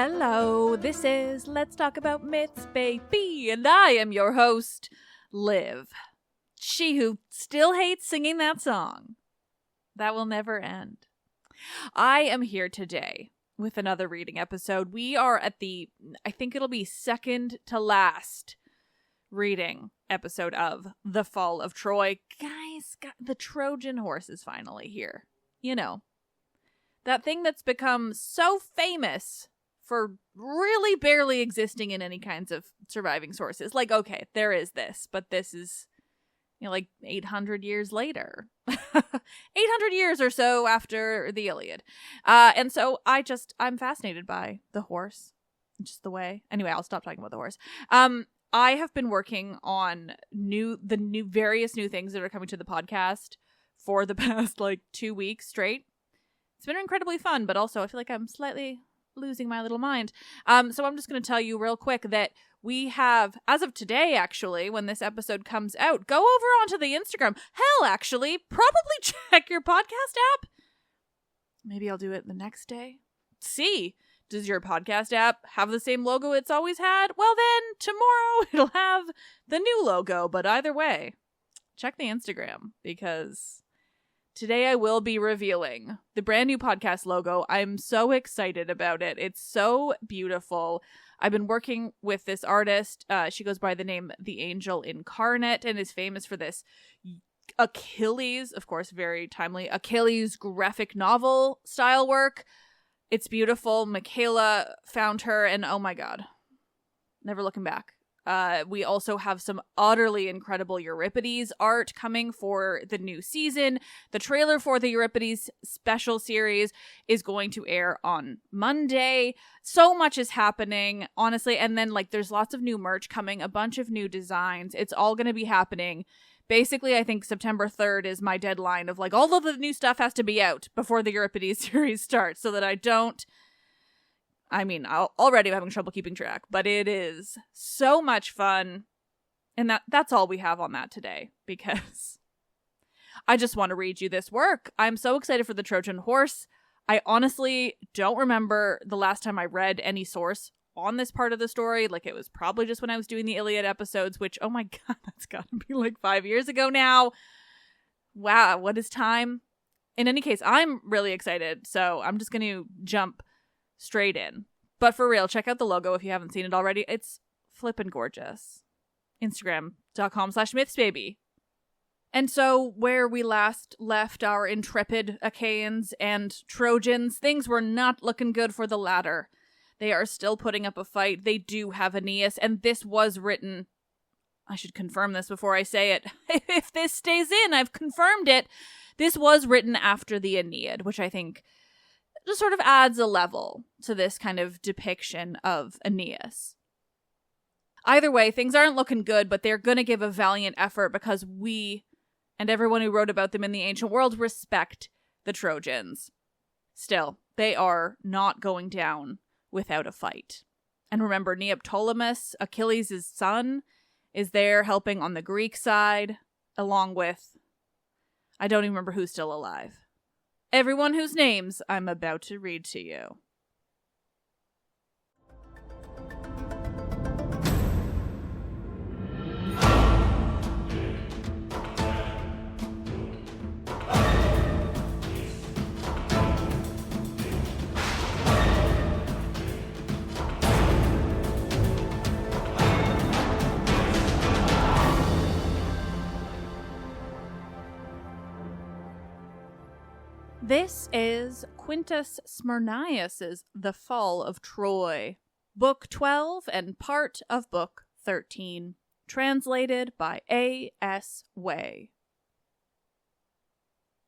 Hello, this is Let's Talk About Myths, baby, and I am your host, Liv. She who still hates singing that song. That will never end. I am here today with another reading episode. We are at I think it'll be second to last reading episode of The Fall of Troy. Guys, the Trojan horse is finally here. You know, that thing that's become so famous for really barely existing in any kinds of surviving sources. Like, okay, there is this, but this is, like 800 years later. 800 years or so after the Iliad. And so I'm fascinated by the horse. Just the way. Anyway, I'll stop talking about the horse. I have been working on various new things that are coming to the podcast for the past 2 weeks straight. It's been incredibly fun, but also I feel like I'm slightly losing my little mind. So I'm just going to tell you real quick that we have, as of today, actually, when this episode comes out, go over onto the Instagram. Hell, actually, probably check your podcast app. Maybe I'll do it the next day. See, does your podcast app have the same logo it's always had? Well, then tomorrow it'll have the new logo. But either way, check the Instagram because today I will be revealing the brand new podcast logo. I'm so excited about it. It's so beautiful. I've been working with this artist. She goes by the name The Angel Incarnate and is famous for this Achilles, of course, very timely, Achilles graphic novel style work. It's beautiful. Michaela found her and oh my god, never looking back. We also have some utterly incredible Euripides art coming for the new season. The trailer for the Euripides special series is going to air on Monday. So much is happening, honestly. And then there's lots of new merch coming, a bunch of new designs. It's all going to be happening. Basically, I think September 3rd is my deadline of all of the new stuff has to be out before the Euripides series starts so that I don't... already I'm having trouble keeping track, but it is so much fun. And that's all we have on that today, because I just want to read you this work. I'm so excited for the Trojan horse. I honestly don't remember the last time I read any source on this part of the story. It was probably just when I was doing the Iliad episodes, which, oh my god, that's gotta be 5 years ago now. Wow, what is time? In any case, I'm really excited, so I'm just going to jump straight in. But for real, check out the logo if you haven't seen it already. It's flippin' gorgeous. Instagram.com/mythsbaby. And so where we last left our intrepid Achaeans and Trojans, things were not looking good for the latter. They are still putting up a fight. They do have Aeneas, and this was written... I should confirm this before I say it. If this stays in, I've confirmed it. This was written after the Aeneid, which I think just sort of adds a level to this kind of depiction of Aeneas. Either way, things aren't looking good, but they're going to give a valiant effort because we, and everyone who wrote about them in the ancient world, respect the Trojans. Still, they are not going down without a fight. And remember, Neoptolemus, Achilles' son, is there helping on the Greek side, along with, I don't even remember who's still alive. Everyone whose names I'm about to read to you. This is Quintus Smyrnaeus' The Fall of Troy, Book 12 and part of Book 13, translated by A.S. Way.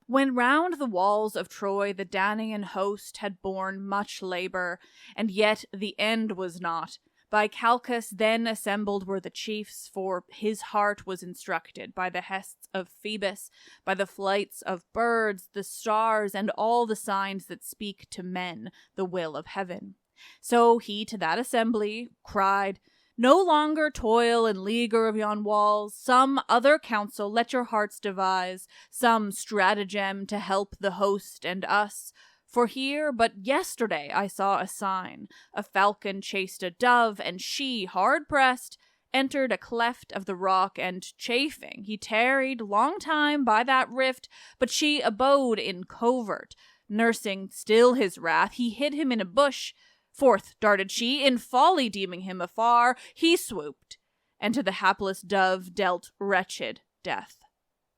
When round the walls of Troy the Danaan host had borne much labour, and yet the end was not, by Calchas then assembled were the chiefs, for his heart was instructed by the hests of Phoebus, by the flights of birds, the stars, and all the signs that speak to men the will of heaven. So he to that assembly cried, No longer toil and leaguer of yon walls, some other counsel let your hearts devise, some stratagem to help the host and us. For here but yesterday I saw a sign. A falcon chased a dove, and she, hard-pressed, entered a cleft of the rock, and chafing, he tarried long time by that rift, but she abode in covert. Nursing still his wrath, he hid him in a bush. Forth darted she, in folly deeming him afar, he swooped, and to the hapless dove dealt wretched death.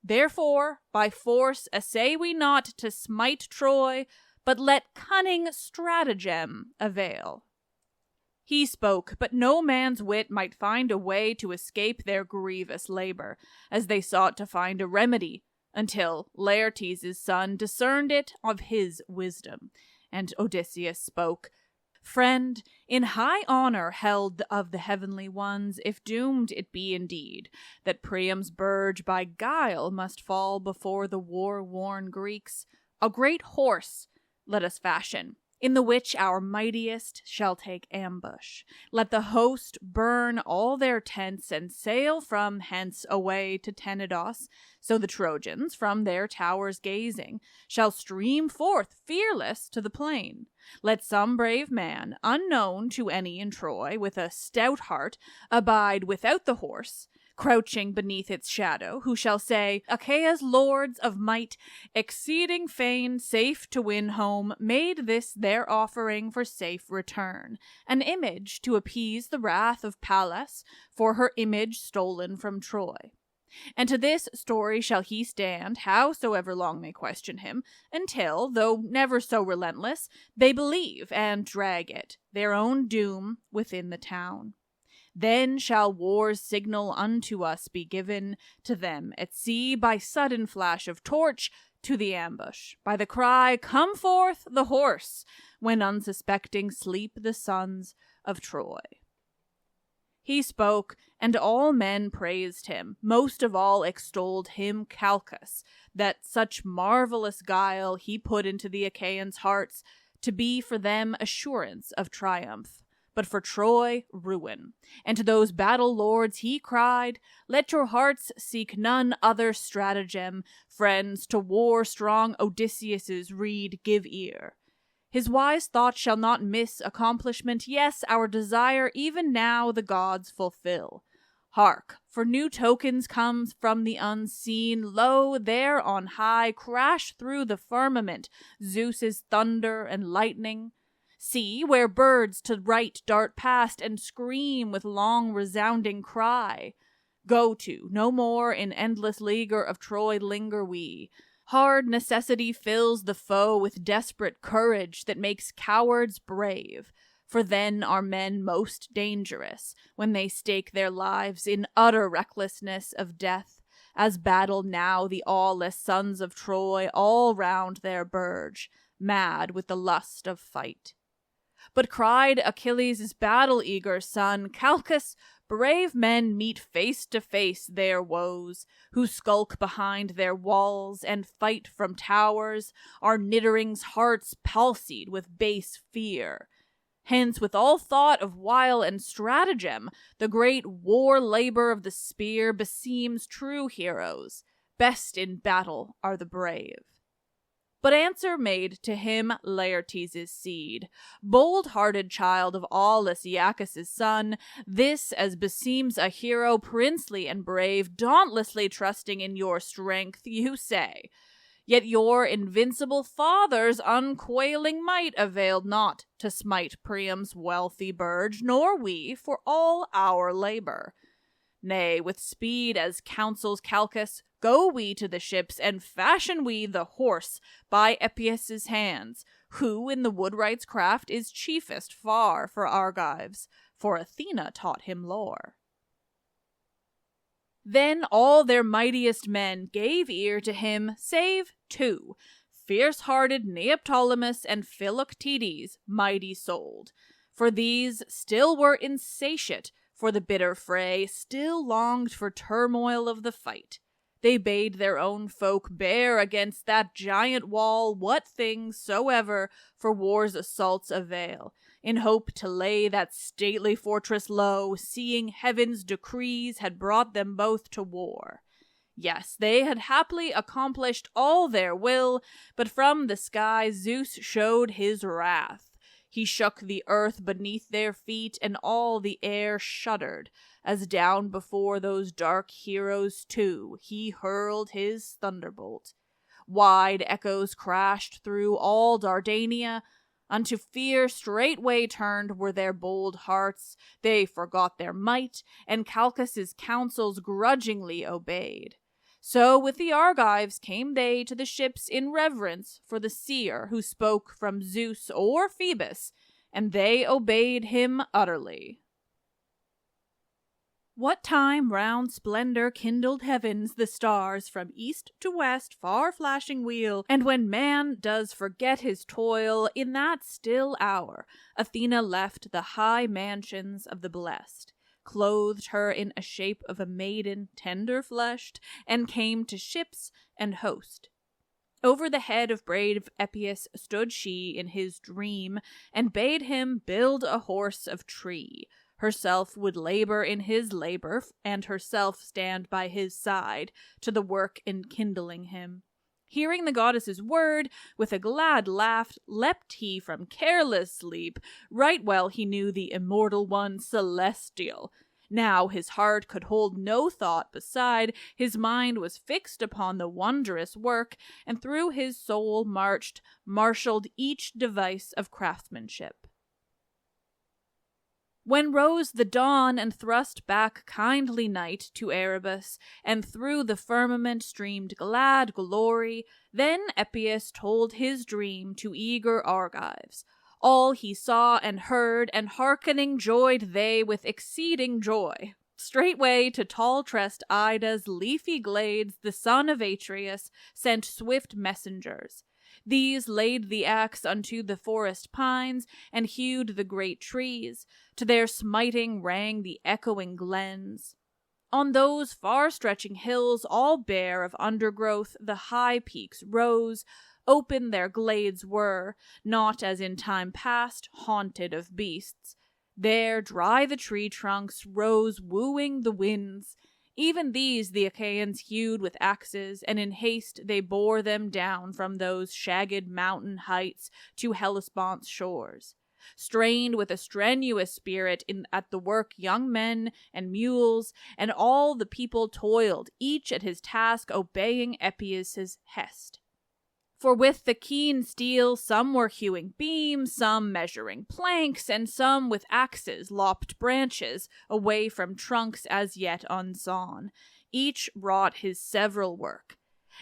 Therefore, by force essay we not to smite Troy, but let cunning stratagem avail. He spoke, but no man's wit might find a way to escape their grievous labor, as they sought to find a remedy, until Laertes' son discerned it of his wisdom. And Odysseus spoke, Friend, in high honor held of the heavenly ones, if doomed it be indeed, that Priam's burge by guile must fall before the war-worn Greeks, a great horse let us fashion, in the which our mightiest shall take ambush. Let the host burn all their tents and sail from hence away to Tenedos, so the Trojans, from their towers gazing, shall stream forth fearless to the plain. Let some brave man, unknown to any in Troy, with a stout heart, abide without the horse, crouching beneath its shadow, who shall say, Achaea's lords of might, exceeding fain, safe to win home, made this their offering for safe return, an image to appease the wrath of Pallas, for her image stolen from Troy. And to this story shall he stand, howsoever long they question him, until, though never so relentless, they believe and drag it, their own doom, within the town. Then shall war's signal unto us be given to them at sea by sudden flash of torch to the ambush, by the cry, Come forth the horse, when unsuspecting sleep the sons of Troy. He spoke, and all men praised him, most of all extolled him Calchas, that such marvelous guile he put into the Achaeans' hearts, to be for them assurance of triumph, but for Troy ruin. And to those battle lords he cried, Let your hearts seek none other stratagem, friends, to war strong Odysseus' reed give ear. His wise thought shall not miss accomplishment, yes, our desire even now the gods fulfill. Hark, for new tokens come from the unseen, lo, there on high crash through the firmament Zeus's thunder and lightning. See, where birds to right dart past and scream with long resounding cry. Go to, no more in endless leaguer of Troy linger we. Hard necessity fills the foe with desperate courage that makes cowards brave. For then are men most dangerous, when they stake their lives in utter recklessness of death, as battle now the aweless sons of Troy all round their burge, mad with the lust of fight. But cried Achilles' battle-eager son, Calchas, brave men meet face to face their woes, who skulk behind their walls and fight from towers, our nitterings' hearts palsied with base fear. Hence, with all thought of wile and stratagem, the great war labor of the spear beseems true heroes. Best in battle are the brave. But answer made to him Laertes' seed, bold-hearted child of aweless Iacchus' son, this as beseems a hero princely and brave, dauntlessly trusting in your strength, you say. Yet your invincible father's unquailing might availed not to smite Priam's wealthy burge, nor we, for all our labor. Nay, with speed as counsels Calchas, go we to the ships, and fashion we the horse by Epeus' hands, who in the woodwright's craft is chiefest far for Argives, for Athena taught him lore. Then all their mightiest men gave ear to him, save two, fierce-hearted Neoptolemus and Philoctetes, mighty-souled. For these still were insatiate for the bitter fray, still longed for turmoil of the fight. They bade their own folk bear against that giant wall what things soever for war's assaults avail, in hope to lay that stately fortress low, seeing heaven's decrees had brought them both to war. Yes, they had happily accomplished all their will, but from the sky Zeus showed his wrath. He shook the earth beneath their feet, and all the air shuddered, as down before those dark heroes too he hurled his thunderbolt. Wide echoes crashed through all Dardania. Unto fear straightway turned were their bold hearts. They forgot their might, and Calchas's counsels grudgingly obeyed. So with the Argives came they to the ships in reverence for the seer who spoke from Zeus or Phoebus, and they obeyed him utterly. What time round splendor kindled heavens the stars from east to west far flashing wheel, and when man does forget his toil, in that still hour Athena left the high mansions of the blessed, clothed her in a shape of a maiden tender-fleshed, and came to ships and host. Over the head of brave Epeus stood she in his dream, and bade him build a horse of tree. Herself would labor in his labor, and herself stand by his side, to the work enkindling him. Hearing the goddess's word, with a glad laugh leapt he from careless sleep. Right well he knew the immortal one celestial. Now his heart could hold no thought beside, his mind was fixed upon the wondrous work, and through his soul marshalled each device of craftsmanship. When rose the dawn and thrust back kindly night to Erebus, and through the firmament streamed glad glory, then Epeus told his dream to eager Argives. All he saw and heard, and hearkening joyed they with exceeding joy. Straightway to tall-tressed Ida's leafy glades the son of Atreus sent swift messengers. These laid the axe unto the forest pines, and hewed the great trees. To their smiting rang the echoing glens. On those far-stretching hills, all bare of undergrowth, the high peaks rose. Open their glades were, not as in time past, haunted of beasts. There dry the tree trunks rose wooing the winds. Even these the Achaeans hewed with axes, and in haste they bore them down from those shagged mountain heights to Hellespont's shores. Strained with a strenuous spirit at the work young men and mules, and all the people toiled, each at his task obeying Epeus's hest. For with the keen steel some were hewing beams, some measuring planks, and some with axes lopped branches away from trunks as yet unsawn. Each wrought his several work.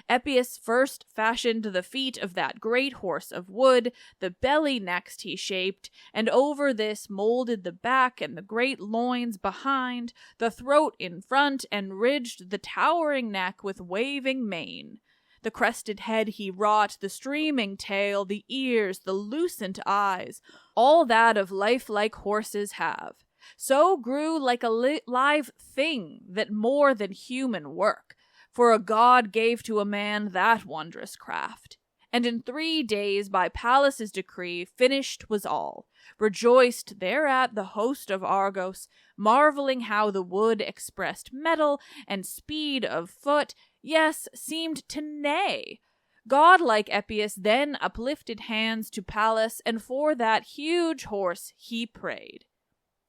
Epeus first fashioned the feet of that great horse of wood, the belly next he shaped, and over this molded the back and the great loins behind, the throat in front, and ridged the towering neck with waving mane. The crested head he wrought, the streaming tail, the ears, the lucent eyes, all that of lifelike horses have. So grew like a live thing that more than human work, for a god gave to a man that wondrous craft. And in 3 days by Pallas's decree finished was all. Rejoiced thereat the host of Argos, marveling how the wood expressed mettle and speed of foot, yes, seemed to neigh. Godlike Epeus then uplifted hands to Pallas, and for that huge horse he prayed.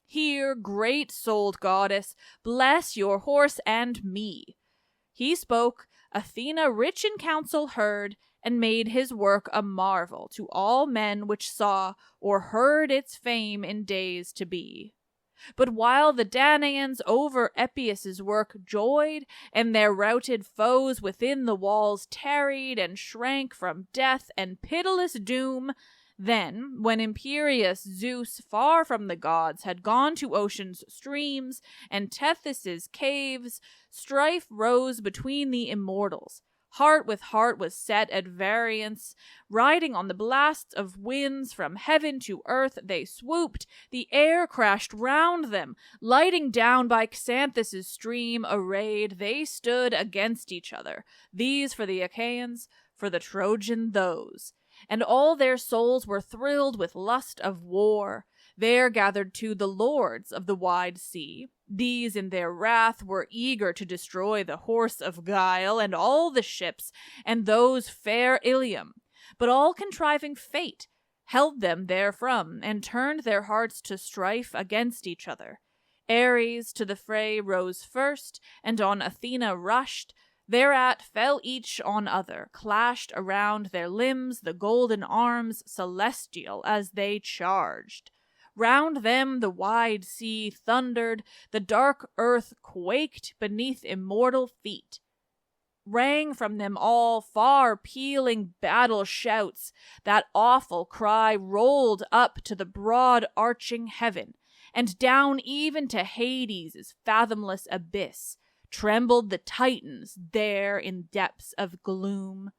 Hear, great-souled goddess, bless your horse and me. He spoke, Athena rich in counsel heard, and made his work a marvel to all men which saw or heard its fame in days to be. But while the Danaans over Epeus's work joyed, and their routed foes within the walls tarried and shrank from death and pitiless doom, then, when imperious Zeus far from the gods had gone to ocean's streams and Tethys' caves, strife rose between the immortals. Heart with heart was set at variance. Riding on the blasts of winds from heaven to earth they swooped. The air crashed round them. Lighting down by Xanthus' stream arrayed, they stood against each other. These for the Achaeans, for the Trojan those. And all their souls were thrilled with lust of war. There gathered too the lords of the wide sea. These in their wrath were eager to destroy the horse of guile and all the ships and those fair Ilium. But all contriving fate held them therefrom, and turned their hearts to strife against each other. Ares to the fray rose first, and on Athena rushed. Thereat fell each on other, clashed around their limbs the golden arms celestial as they charged. Round them the wide sea thundered, the dark earth quaked beneath immortal feet. Rang from them all far pealing battle shouts. That awful cry rolled up to the broad arching heaven, and down even to Hades' fathomless abyss trembled the Titans there in depths of gloom.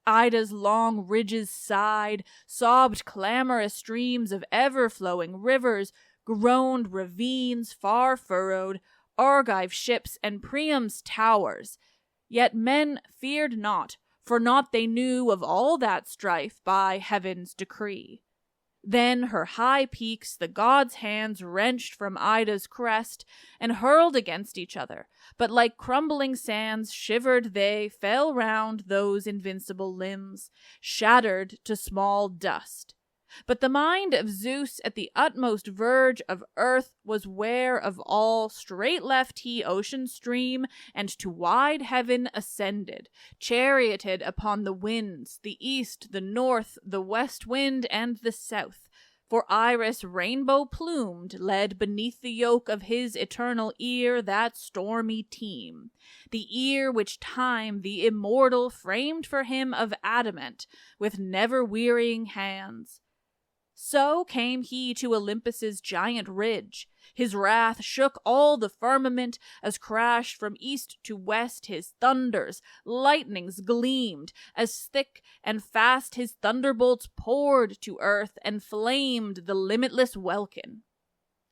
Ida's long ridges sighed, sobbed clamorous streams of ever-flowing rivers, groaned ravines far furrowed, Argive ships and Priam's towers. Yet men feared not, for naught they knew of all that strife by heaven's decree. Then her high peaks the gods' hands wrenched from Ida's crest and hurled against each other, but like crumbling sands shivered they fell round those invincible limbs, shattered to small dust. But the mind of Zeus at the utmost verge of earth was ware of all. Straight left he ocean's stream, and to wide heaven ascended, charioted upon the winds, the east, the north, the west wind, and the south. For Iris, rainbow-plumed, led beneath the yoke of his eternal ear that stormy team, the ear which Time, the immortal, framed for him of adamant, with never-wearying hands. So came he to Olympus's giant ridge. His wrath shook all the firmament, as crashed from east to west his thunders, lightnings gleamed, as thick and fast his thunderbolts poured to earth and flamed the limitless welkin.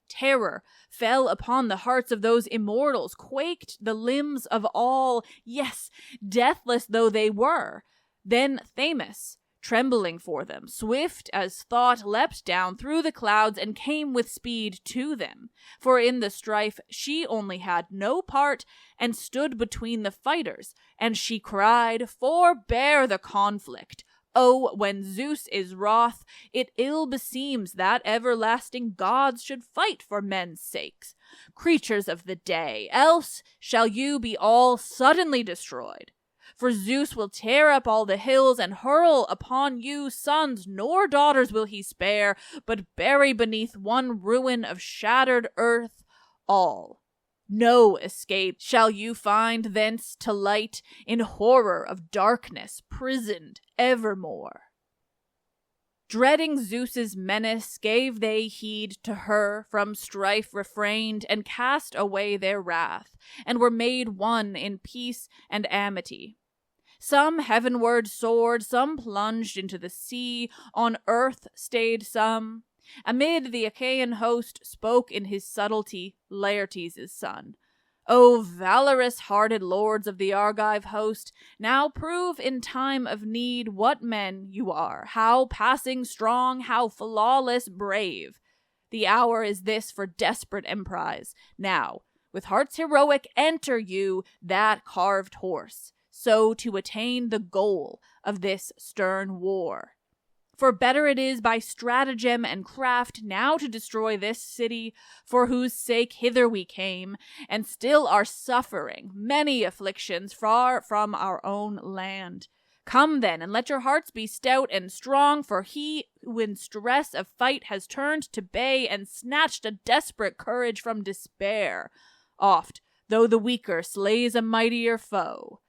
Terror fell upon the hearts of those immortals, quaked the limbs of all, yes, deathless though they were. Then Themis, trembling for them, swift as thought, leapt down through the clouds and came with speed to them. For in the strife she only had no part, and stood between the fighters, and she cried, "Forbear the conflict! Oh, when Zeus is wroth, it ill beseems that everlasting gods should fight for men's sakes. Creatures of the day, else shall you be all suddenly destroyed. For Zeus will tear up all the hills and hurl upon you sons nor daughters will he spare, but bury beneath one ruin of shattered earth all. No escape shall you find thence to light, in horror of darkness prisoned evermore." Dreading Zeus's menace, gave they heed to her, from strife refrained, and cast away their wrath, and were made one in peace and amity. Some heavenward soared, some plunged into the sea, on earth stayed some. Amid the Achaean host spoke in his subtlety Laertes' son. "O valorous-hearted lords of the Argive host, now prove in time of need what men you are, how passing strong, how flawless brave. The hour is this for desperate emprise. Now, with hearts heroic, enter you that carved horse, so to attain the goal of this stern war. For better it is by stratagem and craft now to destroy this city, for whose sake hither we came, and still are suffering many afflictions far from our own land. Come then, and let your hearts be stout and strong, for he who in stress of fight has turned to bay and snatched a desperate courage from despair, oft, though the weaker, slays a mightier foe.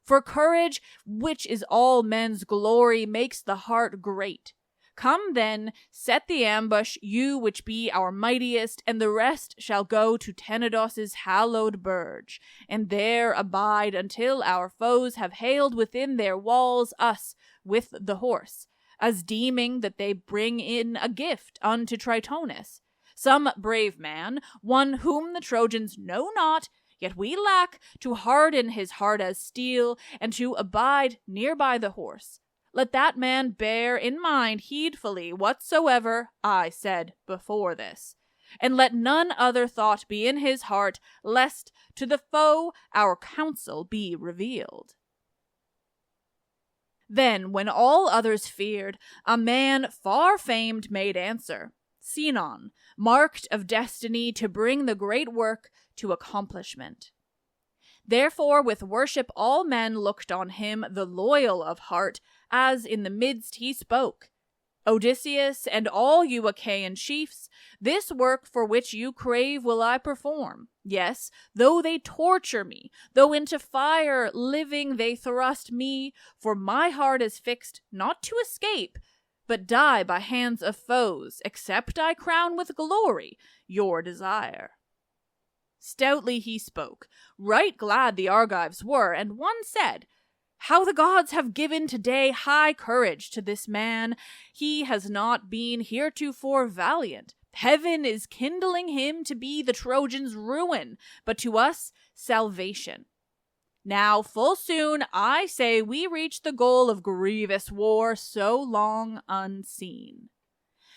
For courage, which is all men's glory, makes the heart great. Come then, set the ambush, you which be our mightiest, and the rest shall go to Tenedos' hallowed burge, and there abide until our foes have haled within their walls us with the horse, as deeming that they bring in a gift unto Tritonis, some brave man, one whom the Trojans know not, yet we lack to harden his heart as steel, and to abide near by the horse. let that man bear in mind heedfully whatsoever I said before this, and let none other thought be in his heart, lest to the foe our counsel be revealed. Then, when all others feared, a man far famed made answer, Sinon, marked of destiny to bring the great work to accomplishment. Therefore with worship all men looked on him, the loyal of heart, as in the midst he spoke. Odysseus and all you Achaean chiefs, this work for which you crave will I perform. Yes, though they torture me, though into fire living they thrust me, for my heart is fixed not to escape, but die by hands of foes, except I crown with glory your desire. Stoutly he spoke. Right glad the Argives were, and one said, How the gods have given today high courage to this man. He has not been heretofore valiant. Heaven is kindling him to be the Trojans' ruin, but to us salvation. Now full soon, I say, we reach the goal of grievous war so long unseen.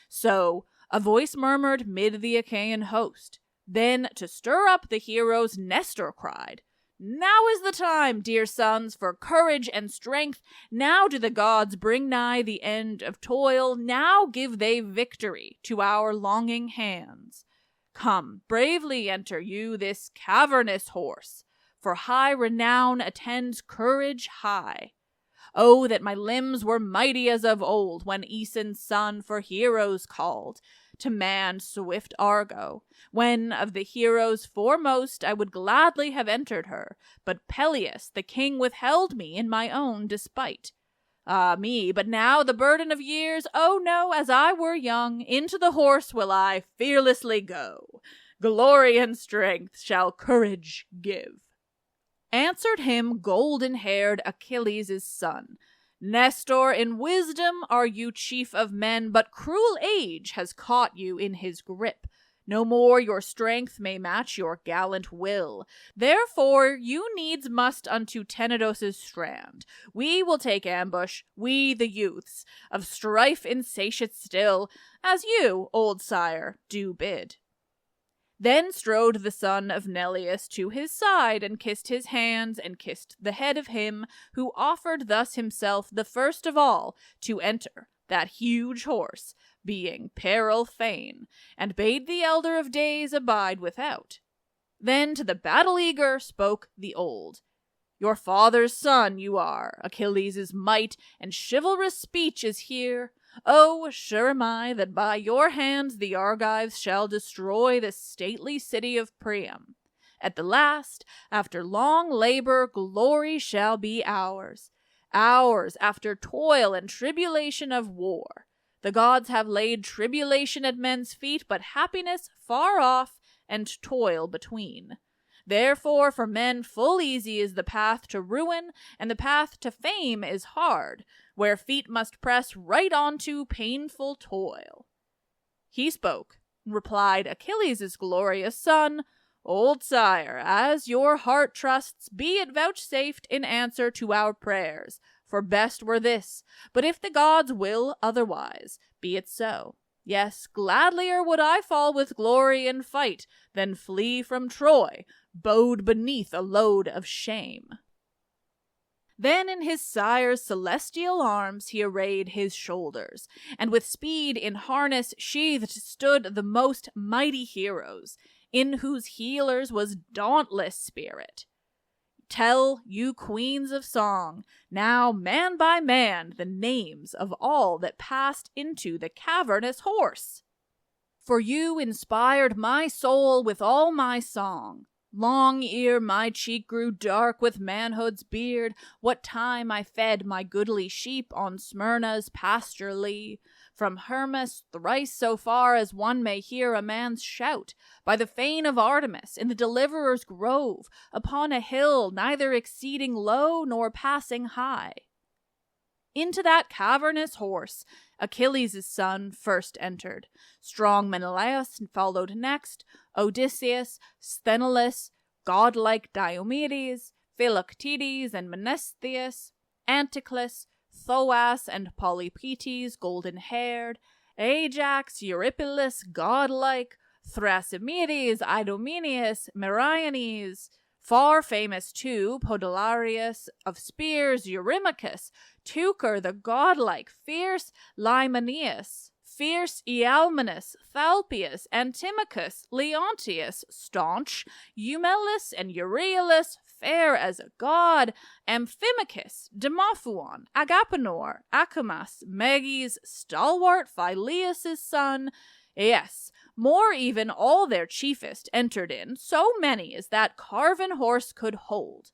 So a voice murmured mid the Achaean host. Then, to stir up the heroes, Nestor cried, Now is the time, dear sons, for courage and strength. Now do the gods bring nigh the end of toil. Now give they victory to our longing hands. Come, bravely enter you this cavernous horse, for high renown attends courage high. Oh, that my limbs were mighty as of old, when Aeson's son for heroes called to man swift Argo, when of the heroes foremost I would gladly have entered her, but Peleus the king withheld me in my own despite. Ah me, but now the burden of years, oh no, as I were young, into the horse will I fearlessly go. Glory and strength shall courage give. Answered him golden-haired Achilles' son, Nestor, in wisdom are you chief of men, but cruel age has caught you in his grip. No more your strength may match your gallant will. Therefore you needs must unto Tenedos' strand. We will take ambush, we the youths, of strife insatiate still, as you, old sire, do bid. Then strode the son of Neleus to his side, and kissed his hands, and kissed the head of him who offered thus himself the first of all to enter that huge horse, being peril fain, and bade the elder of days abide without. Then to the battle-eager spoke the old. Your father's son you are, Achilles' might, and chivalrous speech is here. Oh, sure am I that by your hands the Argives shall destroy the stately city of Priam. At the last, after long labor, glory shall be ours. Ours after toil and tribulation of war. The gods have laid tribulation at men's feet, but happiness far off and toil between. Therefore for men full easy is the path to ruin, and the path to fame is hard, where feet must press right on to painful toil. He spoke, replied Achilles' glorious son, Old sire, as your heart trusts, be it vouchsafed in answer to our prayers, for best were this, but if the gods will otherwise, be it so. Yes, gladlier would I fall with glory in fight, than flee from Troy, bowed beneath a load of shame. Then in his sire's celestial arms he arrayed his shoulders, and with speed in harness sheathed stood the most mighty heroes, in whose healers was dauntless spirit. Tell, you queens of song, now man by man the names of all that passed into the cavernous horse. For you inspired my soul with all my song. Long ere my cheek grew dark with manhood's beard, what time I fed my goodly sheep on Smyrna's pasture lea, from Hermus thrice so far as one may hear a man's shout, by the fane of Artemis in the Deliverer's grove, upon a hill neither exceeding low nor passing high. Into that cavernous horse Achilles' son first entered. Strong Menelaus followed next, Odysseus, Sthenelus, godlike Diomedes, Philoctetes and Menestheus, Anticlus, Thoas and Polypoetes, golden-haired, Ajax, Eurypylus, godlike, Thrasymedes, Idomeneus, Meriones, far famous too, Podalirius of spears, Eurymachus, Teucer the godlike, fierce Lymaeus, fierce Ialmenus, Thalpius, Antimachus, Leontius, staunch, Eumelus and Euryalus, fair as a god, Amphimachus, Demophuon, Agapenor, Acamas, Meges, stalwart Phyleus' son, yes, more even all their chiefest entered in, so many as that carven horse could hold.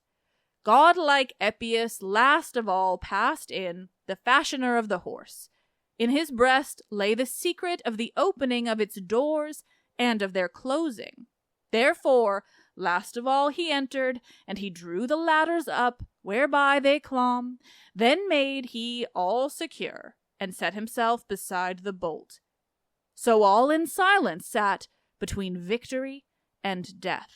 Godlike Epius last of all passed in, the fashioner of the horse. In his breast lay the secret of the opening of its doors and of their closing. Therefore, last of all he entered, and he drew the ladders up, whereby they clomb. Then made he all secure, and set himself beside the bolt. So all in silence sat between victory and death.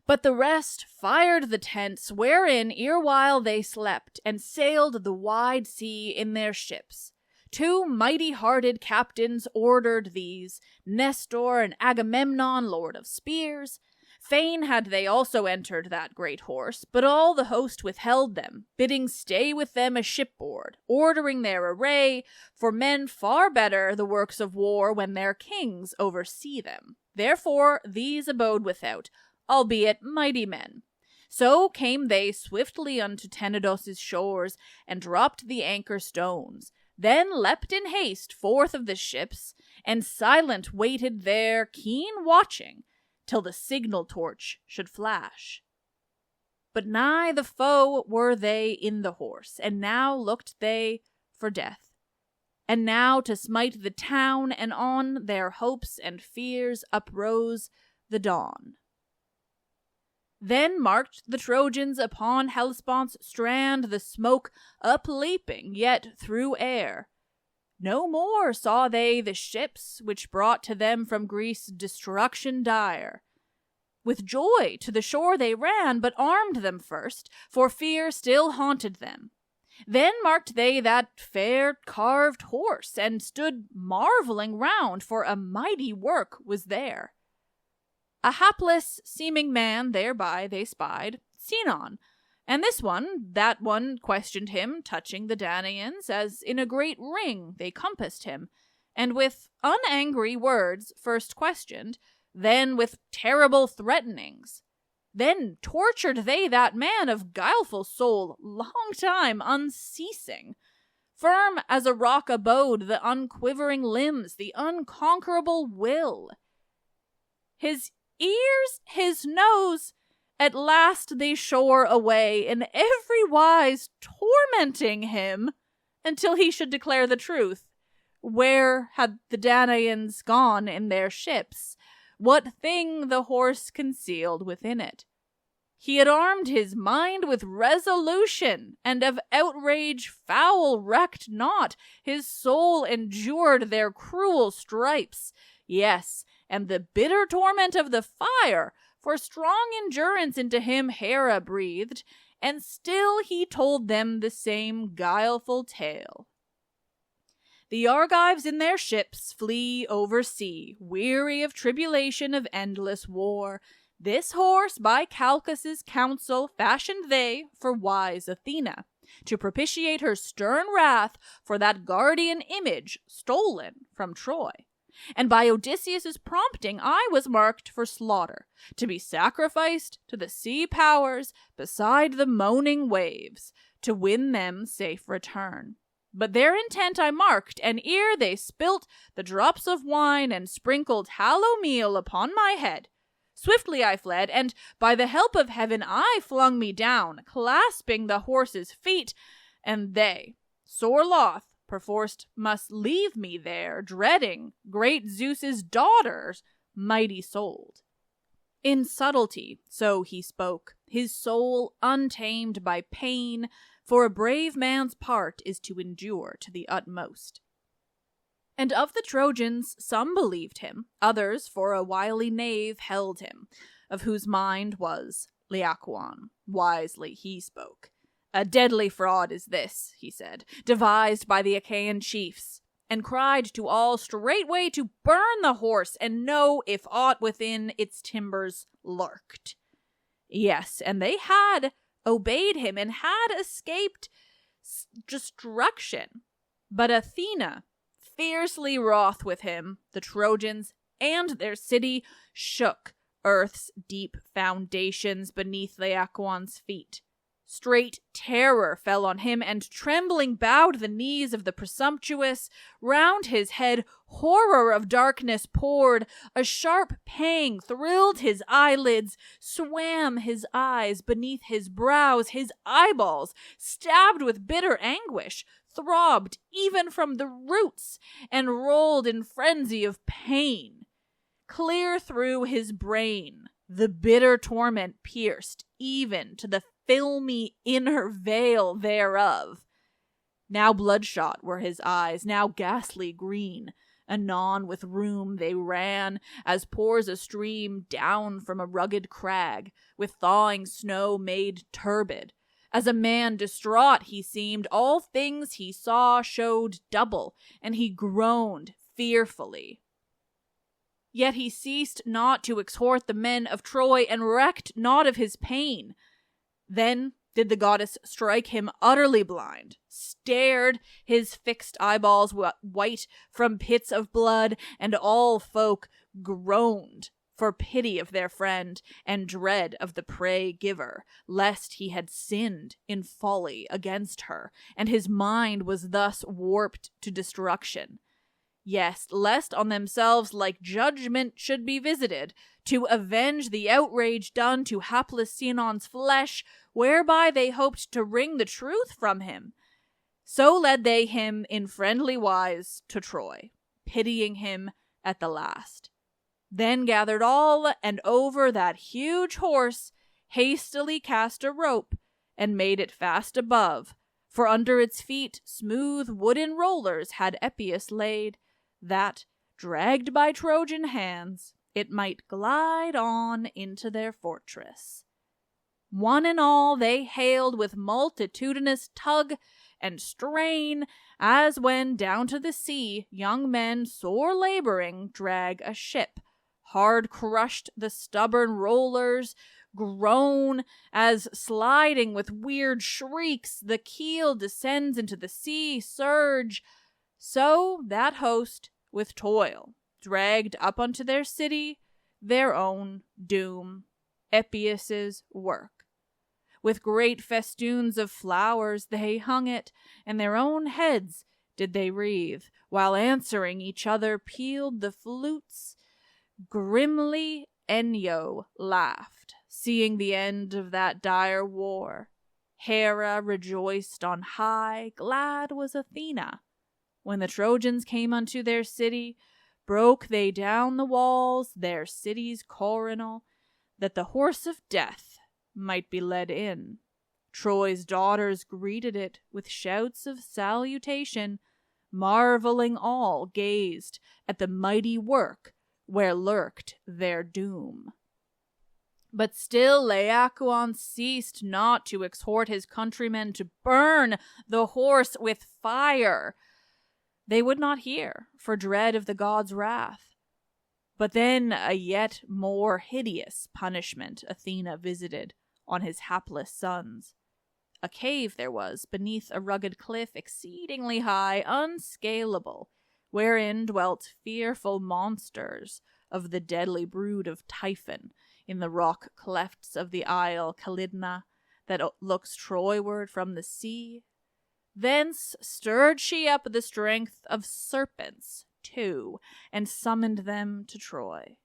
But the rest fired the tents wherein erewhile they slept, and sailed the wide sea in their ships. 2 mighty-hearted captains ordered these, Nestor and Agamemnon, lord of spears. Fain had they also entered that great horse, but all the host withheld them, bidding stay with them a shipboard, ordering their array, for men far better the works of war when their kings oversee them. Therefore these abode without, albeit mighty men. So came they swiftly unto Tenedos' shores, and dropped the anchor stones, then leapt in haste forth of the ships, and silent waited there, keen watching, till the signal torch should flash. But nigh the foe were they in the horse, and now looked they for death, and now to smite the town, and on their hopes and fears uprose the dawn. Then marked the Trojans upon Hellespont's strand the smoke upleaping yet through air. No more saw they the ships which brought to them from Greece destruction dire. With joy to the shore they ran, but armed them first, for fear still haunted them. Then marked they that fair carved horse, and stood marveling round, for a mighty work was there. A hapless seeming man thereby they spied, Sinon, and this one, that one questioned him touching the Danaans, as in a great ring they compassed him, and with unangry words first questioned, then with terrible threatenings. Then tortured they that man of guileful soul long time unceasing. Firm as a rock abode the unquivering limbs, the unconquerable will. His ears, his nose, at last they shore away, in every wise tormenting him, until he should declare the truth. Where had the Danaans gone in their ships? What thing the horse concealed within it? He had armed his mind with resolution, and of outrage foul recked not. His soul endured their cruel stripes. Yes, and the bitter torment of the fire, for strong endurance into him Hera breathed, and still he told them the same guileful tale. The Argives in their ships flee over sea, weary of tribulation of endless war. This horse by Calchas' counsel fashioned they for wise Athena, to propitiate her stern wrath for that guardian image stolen from Troy. And by Odysseus' prompting I was marked for slaughter, to be sacrificed to the sea powers beside the moaning waves, to win them safe return. But their intent I marked, and ere they spilt the drops of wine and sprinkled tallow meal upon my head, swiftly I fled, and by the help of heaven I flung me down, clasping the horse's feet, and they, sore loth, perforce must leave me there, dreading great Zeus's daughters, mighty souled. In subtlety, so he spoke, his soul untamed by pain, for a brave man's part is to endure to the utmost. And of the Trojans some believed him, others for a wily knave held him, of whose mind was Laocoon. Wisely he spoke. A deadly fraud is this, he said, devised by the Achaean chiefs, and cried to all straightway to burn the horse and know if aught within its timbers lurked. Yes, and they had obeyed him and had escaped destruction. But Athena, fiercely wroth with him, the Trojans, and their city, shook earth's deep foundations beneath Laocoon's feet. Straight terror fell on him, and trembling bowed the knees of the presumptuous. Round his head horror of darkness poured. A sharp pang thrilled his eyelids, swam his eyes beneath his brows. His eyeballs, stabbed with bitter anguish, throbbed even from the roots, and rolled in frenzy of pain. Clear through his brain the bitter torment pierced, even to the filmy inner veil thereof. Now bloodshot were his eyes, now ghastly green. Anon with rheum they ran, as pours a stream down from a rugged crag, with thawing snow made turbid. As a man distraught he seemed, all things he saw showed double, and he groaned fearfully. Yet he ceased not to exhort the men of Troy, and recked not of his pain. Then did the goddess strike him utterly blind, stared his fixed eyeballs white from pits of blood, and all folk groaned for pity of their friend and dread of the prey-giver, lest he had sinned in folly against her, and his mind was thus warped to destruction. Yes, lest on themselves like judgment should be visited, to avenge the outrage done to hapless Sianon's flesh, whereby they hoped to wring the truth from him. So led they him in friendly wise to Troy, pitying him at the last. Then gathered all, and over that huge horse hastily cast a rope, and made it fast above, for under its feet smooth wooden rollers had Epeus laid, that, dragged by Trojan hands, it might glide on into their fortress. One and all they hailed with multitudinous tug and strain, as when down to the sea young men sore laboring drag a ship. Hard crushed the stubborn rollers groan, as sliding with weird shrieks the keel descends into the sea surge. So that host, with toil, dragged up unto their city, their own doom, Epeus's work. With great festoons of flowers they hung it, and their own heads did they wreathe, while answering each other pealed the flutes. Grimly Enyo laughed, seeing the end of that dire war. Hera rejoiced on high, glad was Athena. When the Trojans came unto their city, broke they down the walls, their city's coronal, that the horse of death might be led in. Troy's daughters greeted it with shouts of salutation, marveling all gazed at the mighty work where lurked their doom. But still Laocoon ceased not to exhort his countrymen to burn the horse with fire. They would not hear, for dread of the gods' wrath. But then a yet more hideous punishment Athena visited on his hapless sons. A cave there was beneath a rugged cliff exceedingly high, unscalable, wherein dwelt fearful monsters of the deadly brood of Typhon in the rock clefts of the isle Calydna that looks Troyward from the sea. Thence stirred she up the strength of serpents, too, and summoned them to Troy.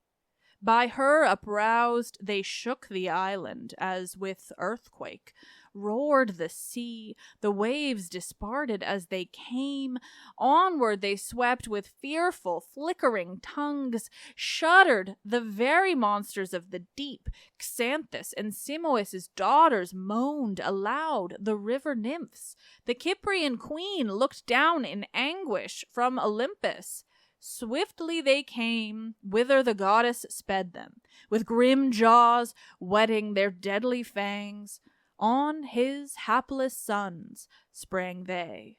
By her uproused, they shook the island as with earthquake, roared the sea, the waves disparted as they came. Onward they swept with fearful, flickering tongues. Shuddered the very monsters of the deep. Xanthus and Simois' daughters moaned aloud, the river nymphs. The Cyprian queen looked down in anguish from Olympus. Swiftly they came, whither the goddess sped them, with grim jaws whetting their deadly fangs. On his hapless sons sprang they.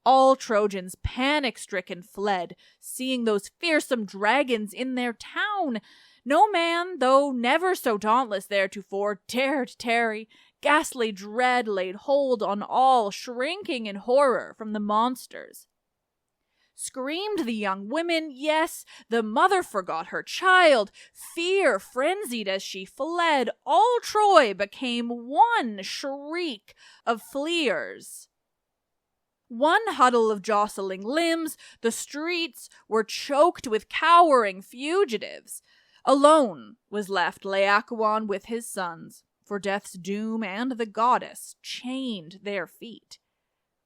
All Trojans, panic-stricken, fled, seeing those fearsome dragons in their town. No man, though never so dauntless theretofore, dared tarry. Ghastly dread laid hold on all, shrinking in horror from the monsters. Screamed the young women, yes, the mother forgot her child. Fear frenzied as she fled. All Troy became one shriek of fleers. One huddle of jostling limbs, the streets were choked with cowering fugitives. Alone was left Laocoon with his sons, for death's doom and the goddess chained their feet.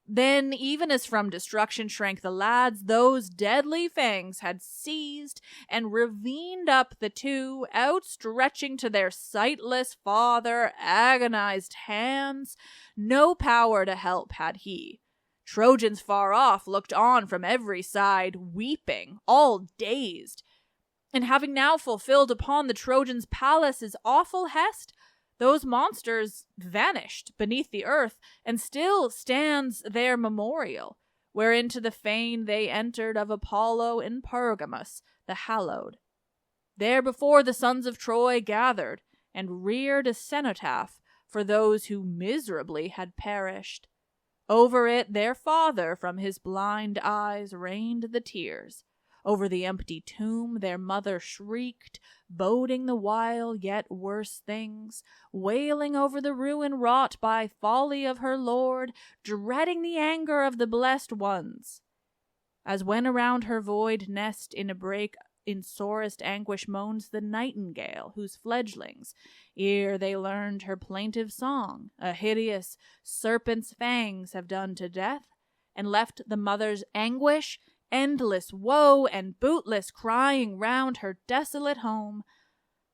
Then, even as from destruction shrank the lads, those deadly fangs had seized and ravined up the two, outstretching to their sightless father agonized hands. No power to help had he. Trojans far off looked on from every side, weeping, all dazed. And having now fulfilled upon the Trojans' palace's awful hest, those monsters vanished beneath the earth, and still stands their memorial, where into the fane they entered of Apollo in Pergamus, the hallowed. There before the sons of Troy gathered, and reared a cenotaph for those who miserably had perished. Over it their father from his blind eyes rained the tears. Over the empty tomb their mother shrieked, boding the while yet worse things, wailing over the ruin wrought by folly of her lord, dreading the anger of the blessed ones. As when around her void nest in a brake in sorest anguish moans the nightingale, whose fledglings, ere they learned her plaintive song, a hideous serpent's fangs have done to death, and left the mother's anguish, endless woe and bootless crying round her desolate home.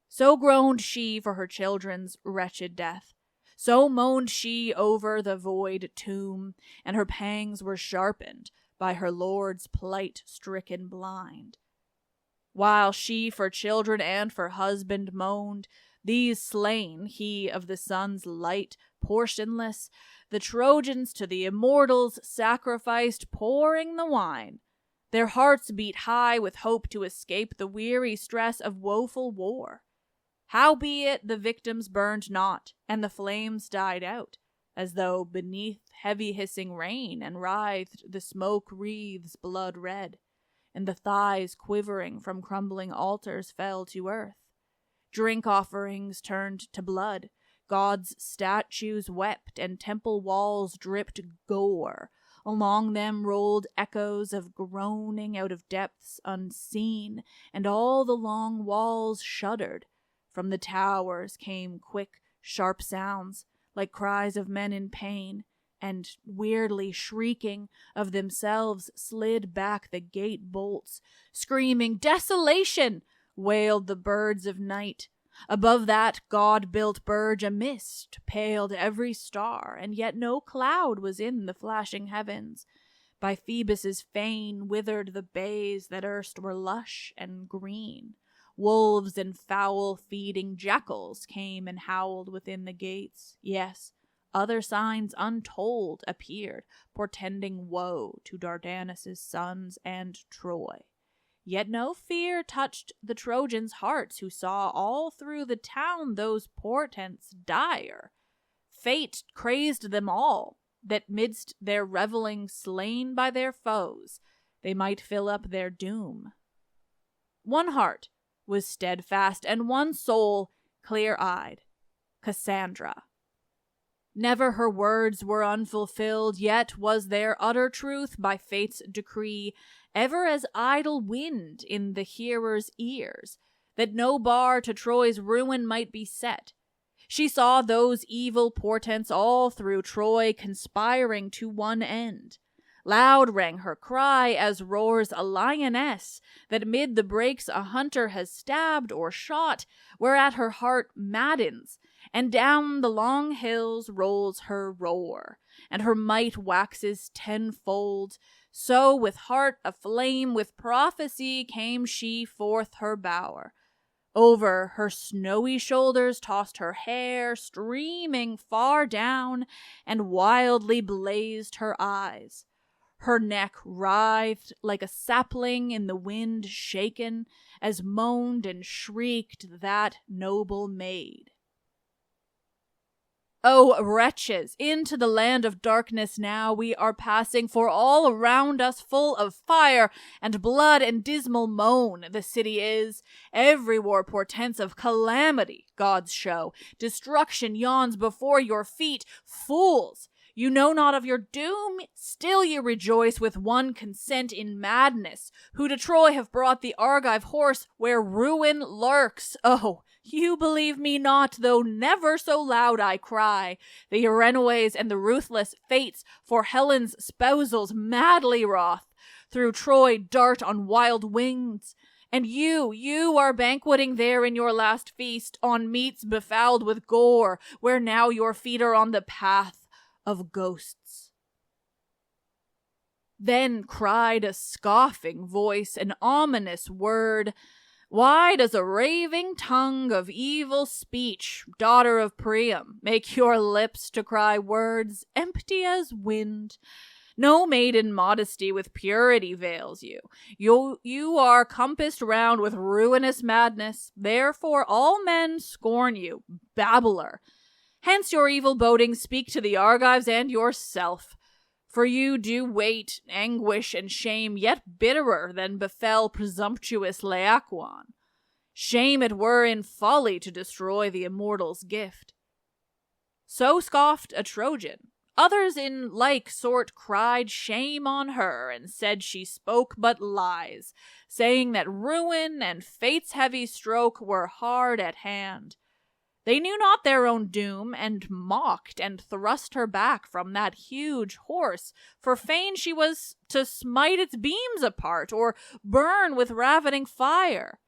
So groaned she for her children's wretched death. So moaned she over the void tomb, and her pangs were sharpened by her lord's plight stricken blind. While she for children and for husband moaned, these slain, he of the sun's light portionless, the Trojans to the immortals sacrificed, pouring the wine. Their hearts beat high with hope to escape the weary stress of woeful war. Howbeit the victims burned not, and the flames died out, as though beneath heavy hissing rain, and writhed the smoke wreaths blood red, and the thighs quivering from crumbling altars fell to earth. Drink offerings turned to blood, gods' statues wept, and temple walls dripped gore. Along them rolled echoes of groaning out of depths unseen, and all the long walls shuddered. From the towers came quick, sharp sounds, like cries of men in pain, and, weirdly shrieking, of themselves slid back the gate bolts. Screaming, "Desolation!" wailed the birds of night. Above that god-built burge a mist paled every star, and yet no cloud was in the flashing heavens. By Phoebus's fane withered the bays that erst were lush and green. Wolves and foul-feeding jackals came and howled within the gates. Yes, other signs untold appeared, portending woe to Dardanus' sons and Troy. Yet no fear touched the Trojans' hearts, who saw all through the town those portents dire. Fate crazed them all, that midst their reveling slain by their foes, they might fill up their doom. One heart was steadfast, and one soul clear-eyed, Cassandra. Never her words were unfulfilled, yet was their utter truth by fate's decree ever as idle wind in the hearer's ears, that no bar to Troy's ruin might be set. She saw those evil portents all through Troy conspiring to one end. Loud rang her cry as roars a lioness, that mid the brakes a hunter has stabbed or shot, whereat her heart maddens, and down the long hills rolls her roar, and her might waxes tenfold. So with heart aflame with prophecy came she forth her bower. Over her snowy shoulders tossed her hair, streaming far down, and wildly blazed her eyes. Her neck writhed like a sapling in the wind shaken, as moaned and shrieked that noble maid. O wretches, into the land of darkness now we are passing, for all around us full of fire and blood and dismal moan the city is. Everywhere portents of calamity, gods show. Destruction yawns before your feet. Fools! You know not of your doom, still you rejoice with one consent in madness, who to Troy have brought the Argive horse where ruin lurks. Oh, you believe me not, though never so loud I cry. The Erinyes and the ruthless fates for Helen's spousals madly wroth, through Troy dart on wild wings. And you are banqueting there in your last feast, on meats befouled with gore, where now your feet are on the path of ghosts. Then cried a scoffing voice, an ominous word. Why does a raving tongue of evil speech, daughter of Priam, make your lips to cry words empty as wind? No maiden modesty with purity veils you. You are compassed round with ruinous madness, therefore all men scorn you, babbler. Hence your evil bodings speak to the Argives and yourself. For you do wait anguish and shame yet bitterer than befell presumptuous Laocoon. Shame it were in folly to destroy the immortal's gift. So scoffed a Trojan. Others in like sort cried shame on her, and said she spoke but lies, saying that ruin and fate's heavy stroke were hard at hand. They knew not their own doom, and mocked and thrust her back from that huge horse, for fain she was to smite its beams apart, or burn with ravening fire.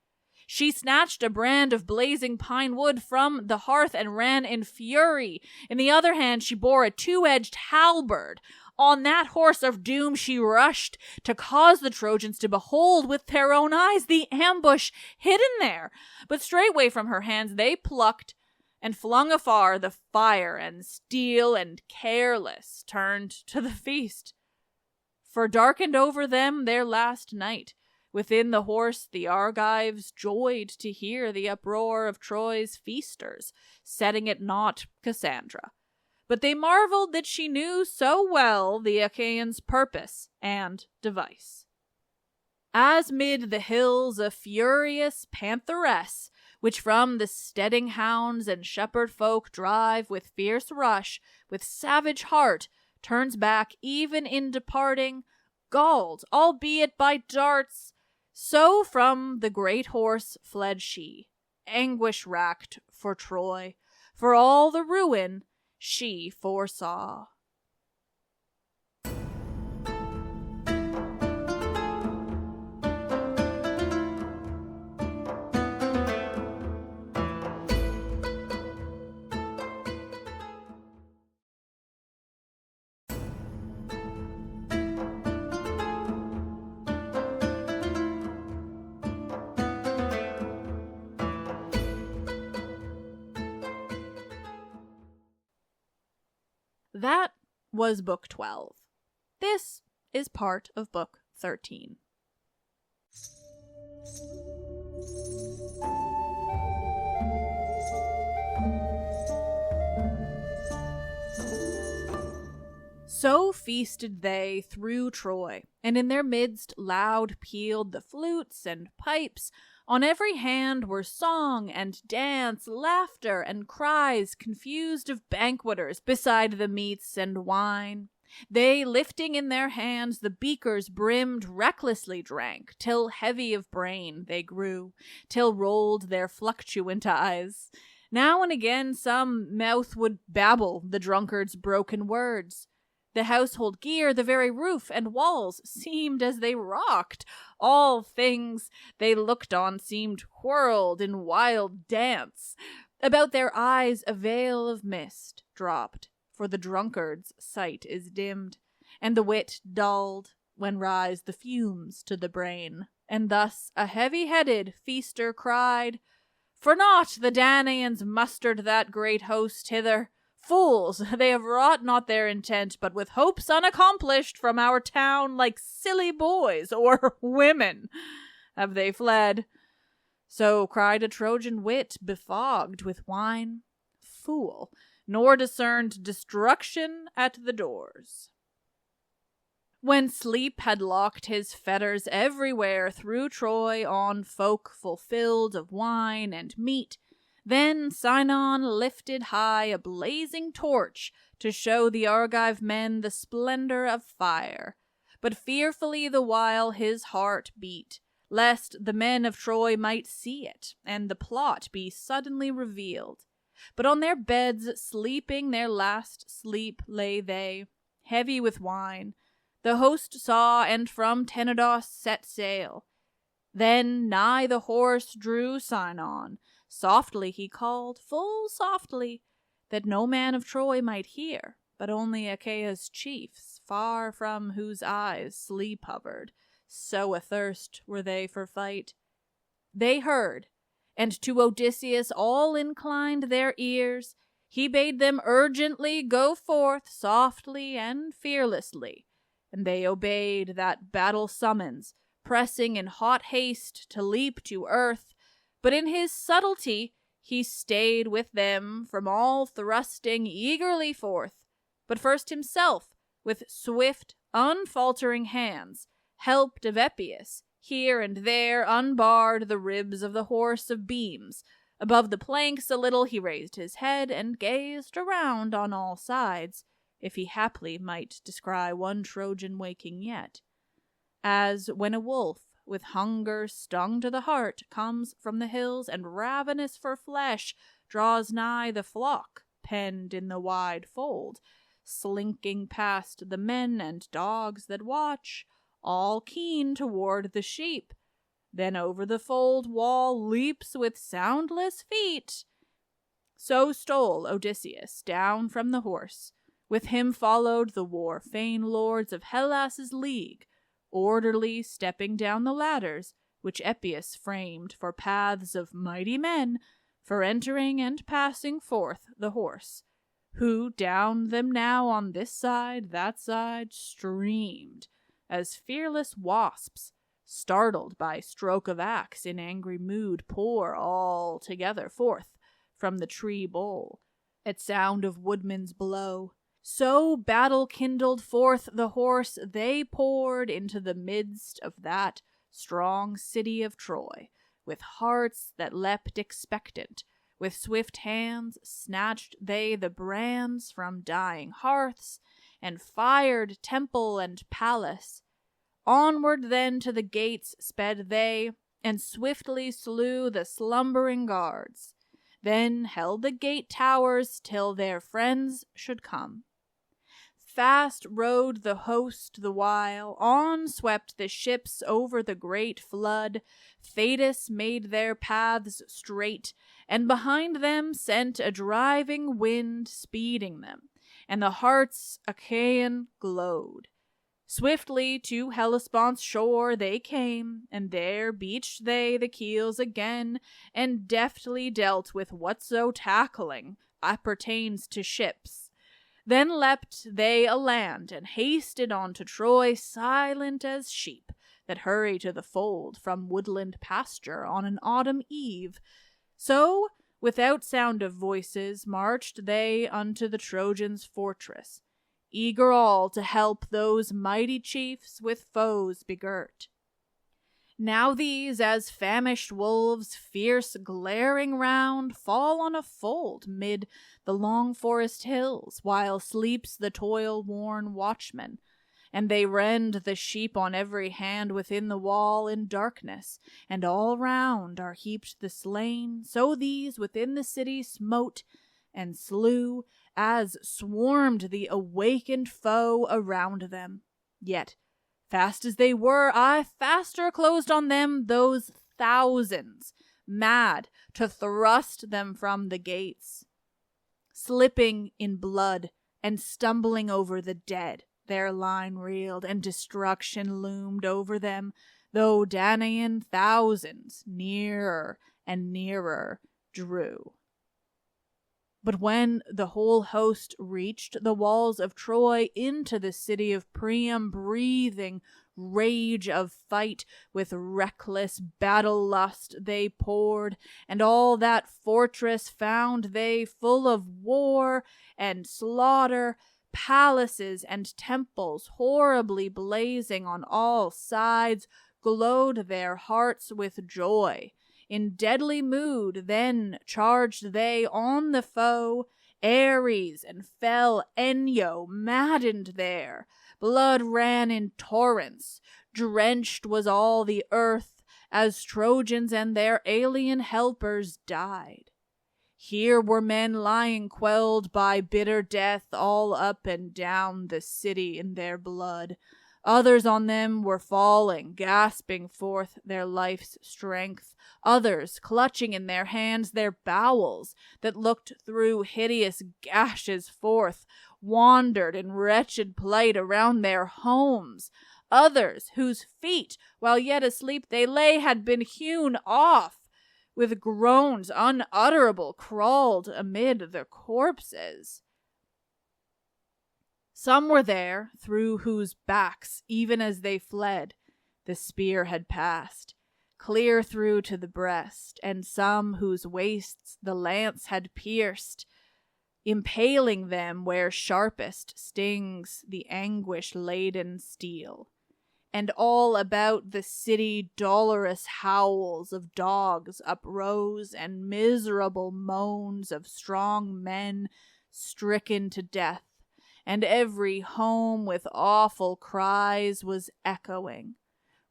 She snatched a brand of blazing pine wood from the hearth and ran in fury. In the other hand she bore a two-edged halberd. On that horse of doom she rushed, to cause the Trojans to behold with their own eyes the ambush hidden there. But straightway from her hands they plucked, and flung afar the fire and steel, and careless turned to the feast. For darkened over them their last night. Within the horse the Argives joyed to hear the uproar of Troy's feasters, setting at naught Cassandra. But they marveled that she knew so well the Achaeans' purpose and device. As mid the hills a furious pantheress, which from the steading hounds and shepherd folk drive with fierce rush, with savage heart, turns back even in departing, galled, albeit by darts, so from the great horse fled she, anguish-racked for Troy, for all the ruin she foresaw. That was Book 12. This is part of Book 13. So feasted they through Troy, and in their midst loud pealed the flutes and pipes. On every hand were song and dance, laughter and cries confused of banqueters beside the meats and wine. They, lifting in their hands the beakers brimmed, recklessly drank, till heavy of brain they grew, till rolled their fluctuant eyes. Now and again some mouth would babble the drunkard's broken words. The household gear, the very roof and walls seemed as they rocked. All things they looked on seemed whirled in wild dance. About their eyes a veil of mist dropped, for the drunkard's sight is dimmed, and the wit dulled when rise the fumes to the brain. And thus a heavy-headed feaster cried, "For naught the Danaans mustered that great host hither. Fools, they have wrought not their intent, but with hopes unaccomplished from our town like silly boys or women have they fled." So cried a Trojan wit befogged with wine, fool, nor discerned destruction at the doors. When sleep had locked his fetters everywhere through Troy on folk fulfilled of wine and meat, then Sinon lifted high a blazing torch to show the Argive men the splendor of fire. But fearfully the while his heart beat, lest the men of Troy might see it, and the plot be suddenly revealed. But on their beds sleeping their last sleep lay they, heavy with wine. The host saw, and from Tenedos set sail. Then nigh the horse drew Sinon. Softly he called, full softly, that no man of Troy might hear, but only Achaea's chiefs, far from whose eyes sleep hovered, so athirst were they for fight. They heard, and to Odysseus all inclined their ears. He bade them urgently go forth softly and fearlessly, and they obeyed that battle summons, pressing in hot haste to leap to earth. But in his subtlety he stayed with them from all thrusting eagerly forth, but first himself, with swift, unfaltering hands, helped of Epeius, here and there unbarred the ribs of the horse of beams. Above the planks a little he raised his head, and gazed around on all sides, if he haply might descry one Trojan waking yet. As when a wolf, with hunger stung to the heart, comes from the hills, and ravenous for flesh, draws nigh the flock penned in the wide fold, slinking past the men and dogs that watch, all keen toward the sheep, then over the fold wall leaps with soundless feet. So stole Odysseus down from the horse. With him followed the war-fain lords of Hellas's league, orderly stepping down the ladders which Epeius framed for paths of mighty men, for entering and passing forth the horse, who down them now on this side, that side, streamed, as fearless wasps, startled by stroke of axe in angry mood, pour all together forth from the tree bole, at sound of woodman's blow. So battle-kindled forth the horse they poured into the midst of that strong city of Troy, with hearts that leapt expectant. With swift hands snatched they the brands from dying hearths, and fired temple and palace. Onward then to the gates sped they, and swiftly slew the slumbering guards, then held the gate towers till their friends should come. Fast rode the host the while, on swept the ships over the great flood. Thetis made their paths straight, and behind them sent a driving wind speeding them, and the hearts Achaean glowed. Swiftly to Hellespont's shore they came, and there beached they the keels again, and deftly dealt with whatso tackling appertains to ships. Then leapt they aland, and hasted on to Troy, silent as sheep that hurry to the fold from woodland pasture on an autumn eve. So, without sound of voices, marched they unto the Trojans' fortress, eager all to help those mighty chiefs with foes begirt. Now these, as famished wolves, fierce glaring round, fall on a fold mid the long forest hills, while sleeps the toil-worn watchman, And they rend the sheep on every hand within the wall in darkness, and all round are heaped the slain. So these within the city smote and slew, as swarmed the awakened foe around them. Yet, fast as they were, faster closed on them those thousands, mad to thrust them from the gates. Slipping in blood and stumbling over the dead, their line reeled, and destruction loomed over them, though Danaan thousands nearer and nearer drew. But when the whole host reached the walls of Troy, into the city of Priam, breathing rage of fight, with reckless battle lust they poured, and all that fortress found they full of war and slaughter, palaces and temples horribly blazing on all sides, glowed their hearts with joy. In deadly mood then charged they on the foe. Ares and fell Enyo maddened there. Blood ran in torrents. Drenched was all the earth, as Trojans and their alien helpers died. Here were men lying quelled by bitter death all up and down the city in their blood. Others on them were falling, gasping forth their life's strength. Others clutching in their hands their bowels that looked through hideous gashes forth, wandered in wretched plight around their homes. Others, whose feet, while yet asleep they lay, had been hewn off, with groans unutterable crawled amid the corpses. Some were there, through whose backs, even as they fled, the spear had passed, clear through to the breast, and some whose waists the lance had pierced, impaling them where sharpest stings the anguish-laden steel. And all about the city dolorous howls of dogs uprose, and miserable moans of strong men stricken to death, and every home with awful cries was echoing.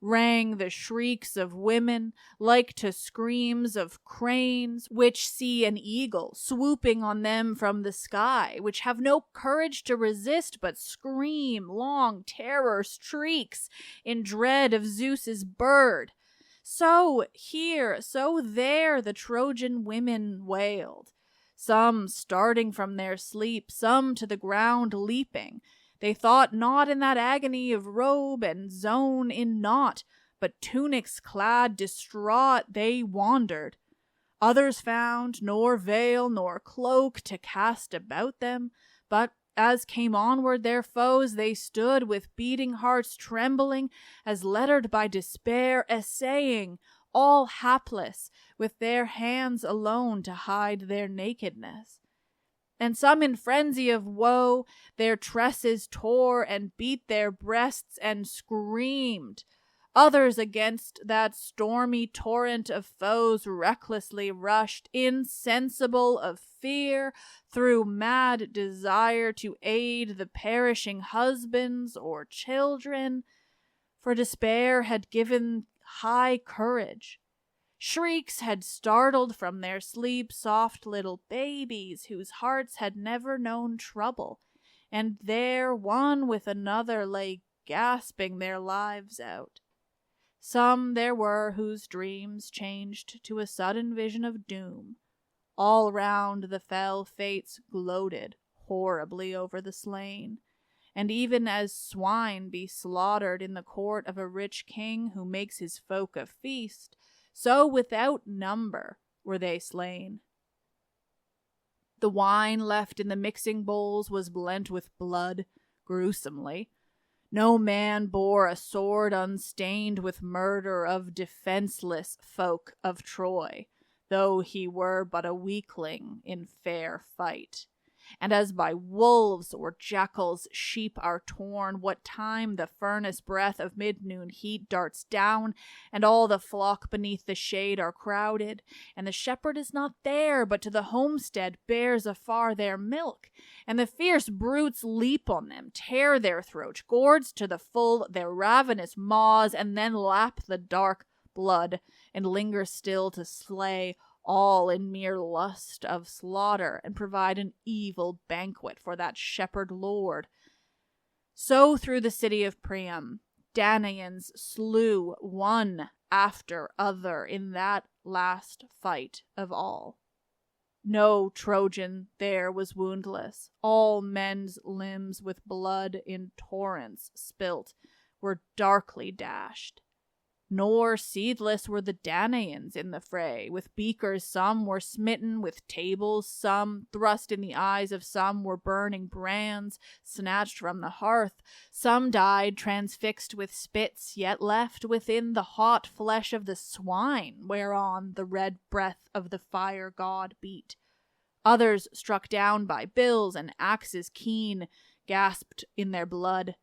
Rang the shrieks of women, like to screams of cranes, which see an eagle swooping on them from the sky, which have no courage to resist, but scream long terror shrieks in dread of Zeus's bird. So here, so there, the Trojan women wailed, some starting from their sleep, some to the ground leaping. They thought not in that agony of robe and zone in naught, but tunics clad, distraught, they wandered. Others found nor veil nor cloak to cast about them, but as came onward their foes, they stood with beating hearts trembling, as lettered by despair, essaying, all hapless, with their hands alone to hide their nakedness. And some in frenzy of woe their tresses tore and beat their breasts and screamed. Others against that stormy torrent of foes recklessly rushed, insensible of fear, through mad desire to aid the perishing husbands or children, for despair had given high courage. Shrieks had startled from their sleep soft little babies whose hearts had never known trouble, and there one with another lay gasping their lives out. Some there were whose dreams changed to a sudden vision of doom. All round the fell fates gloated horribly over the slain, and even as swine be slaughtered in the court of a rich king who makes his folk a feast, so without number were they slain. The wine left in the mixing bowls was blent with blood, gruesomely. No man bore a sword unstained with murder of defenseless folk of Troy, though he were but a weakling in fair fight. And as by wolves or jackals sheep are torn, what time the furnace breath of mid-noon heat darts down, and all the flock beneath the shade are crowded, and the shepherd is not there, but to the homestead bears afar their milk, and the fierce brutes leap on them, tear their throats, gorge to the full their ravenous maws, and then lap the dark blood, and linger still to slay all in mere lust of slaughter, and provide an evil banquet for that shepherd lord. So through the city of Priam, Danaans slew one after other in that last fight of all. No Trojan there was woundless. All men's limbs with blood in torrents spilt were darkly dashed. Nor seedless were the Danaans in the fray. With beakers some were smitten, with tables some thrust in the eyes of some were burning brands snatched from the hearth. Some died transfixed with spits, yet left within the hot flesh of the swine, whereon the red breath of the fire god beat. Others, struck down by bills and axes keen, gasped in their blood.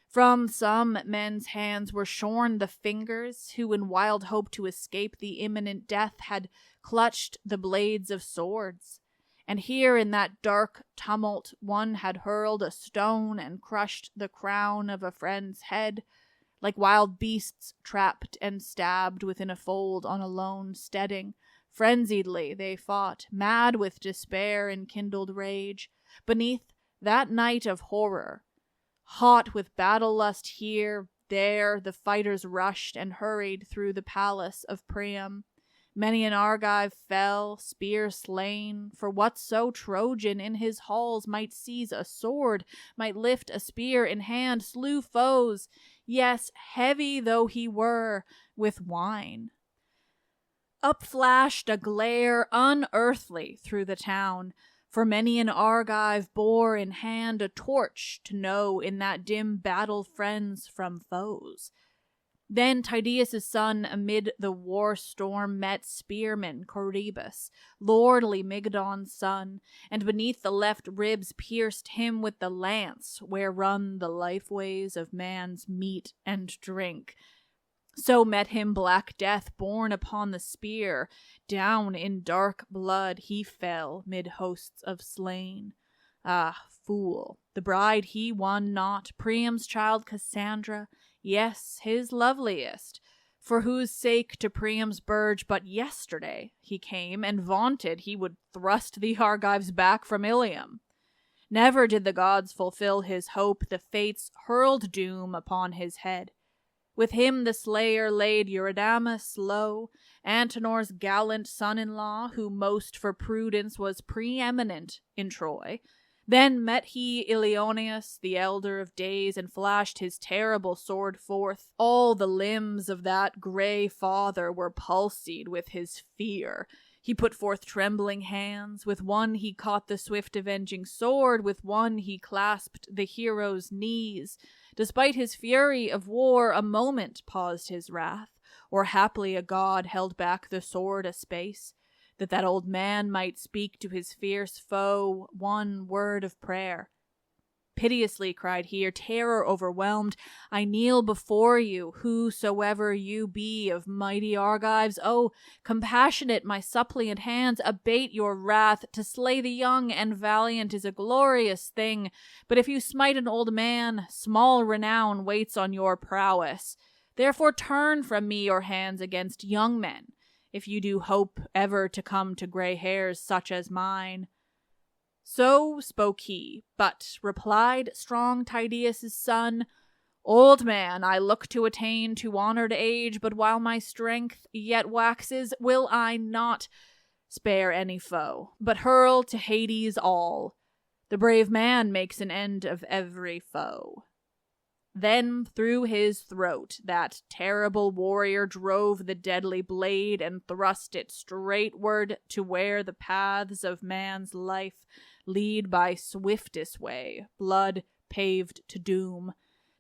From some men's hands were shorn the fingers, who in wild hope to escape the imminent death had clutched the blades of swords. And here in that dark tumult one had hurled a stone and crushed the crown of a friend's head, like wild beasts trapped and stabbed within a fold on a lone steading. Frenziedly they fought, mad with despair and kindled rage, beneath that night of horror. Hot with battle lust here, there, the fighters rushed and hurried through the palace of Priam. Many an Argive fell, spear slain, for whatso Trojan in his halls might seize a sword, might lift a spear in hand, slew foes, yes, heavy though he were, with wine. Up flashed a glare unearthly through the town, for many an Argive bore in hand a torch to know in that dim battle friends from foes. Then Tydeus' son amid the war storm met spearman Corybus, lordly Mygdon's son, and beneath the left ribs pierced him with the lance, where run the life-ways of man's meat and drink. So met him black death borne upon the spear. Down in dark blood he fell mid hosts of slain. Ah, fool, the bride he won not, Priam's child Cassandra, yes, his loveliest, for whose sake to Priam's burge but yesterday he came, and vaunted he would thrust the Argives back from Ilium. Never did the gods fulfill his hope, the fates hurled doom upon his head. With him the slayer laid Eurydamas low, Antenor's gallant son-in-law, who most for prudence was preeminent in Troy. Then met he Ilioneus, the elder of days, and flashed his terrible sword forth. All the limbs of that grey father were palsied with his fear. He put forth trembling hands. With one he caught the swift avenging sword, with one he clasped the hero's knees. Despite his fury of war, a moment paused his wrath, or haply a god held back the sword a space, that old man might speak to his fierce foe one word of prayer. Piteously cried he, terror overwhelmed, I kneel before you, whosoever you be of mighty Argives. Oh, compassionate my suppliant hands, abate your wrath. To slay the young and valiant is a glorious thing, but if you smite an old man, small renown waits on your prowess. Therefore turn from me your hands against young men, if you do hope ever to come to grey hairs such as mine. So spoke he, but replied strong Tydeus' son, Old man, I look to attain to honored age, but while my strength yet waxes, will I not spare any foe, but hurl to Hades all. The brave man makes an end of every foe. Then through his throat that terrible warrior drove the deadly blade and thrust it straightward to where the paths of man's life lead by swiftest way, blood paved to doom.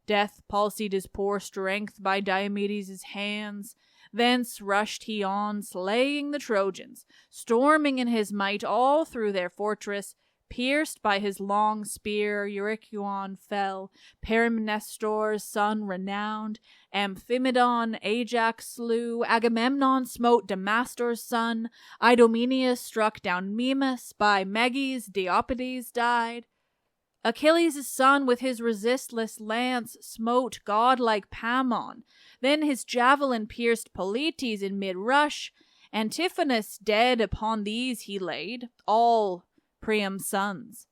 Death palsied his poor strength by Diomedes' hands. Thence rushed he on, slaying the Trojans, storming in his might all through their fortress, Pierced by his long spear, Euryclon fell. Perimnestor's son renowned, Amphimedon Ajax slew. Agamemnon smote Damastor's son. Idomeneus struck down Mimas. By Meges Diopedes died. Achilles' son with his resistless lance smote godlike Pammon. Then his javelin pierced Polites in mid-rush. Antiphonus dead upon these he laid, all Priam's sons.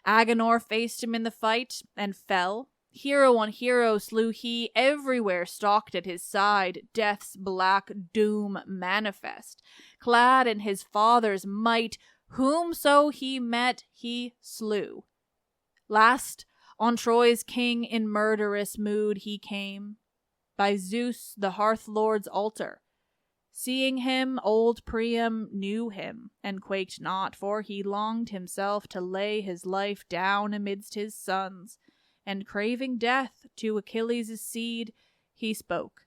Agenor faced him in the fight and fell. Hero on hero slew he, everywhere stalked at his side, death's black doom manifest. Clad in his father's might, whomso he met he slew. Last, on Troy's king in murderous mood he came, by Zeus the Hearth-lord's altar. Seeing him, old Priam knew him, and quaked not, for he longed himself to lay his life down amidst his sons, and craving death to Achilles' seed, he spoke.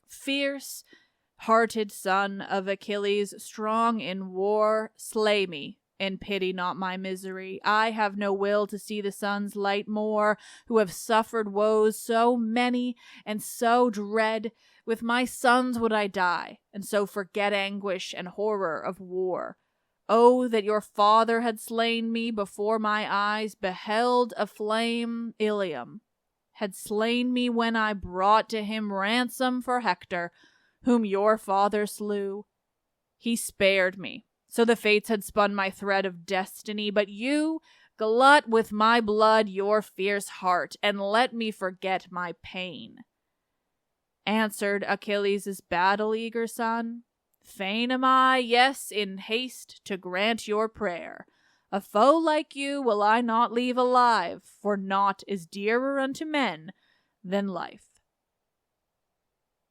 Fierce-hearted son of Achilles, strong in war, slay me, and pity not my misery. I have no will to see the sun's light more, who have suffered woes so many and so dread. With my sons would I die, and so forget anguish and horror of war. Oh, that your father had slain me before my eyes beheld aflame Ilium, had slain me when I brought to him ransom for Hector, whom your father slew. He spared me, so the fates had spun my thread of destiny, but you glut with my blood your fierce heart, and let me forget my pain. Answered Achilles' battle-eager son, Fain am I, yes, in haste to grant your prayer. A foe like you will I not leave alive, for naught is dearer unto men than life.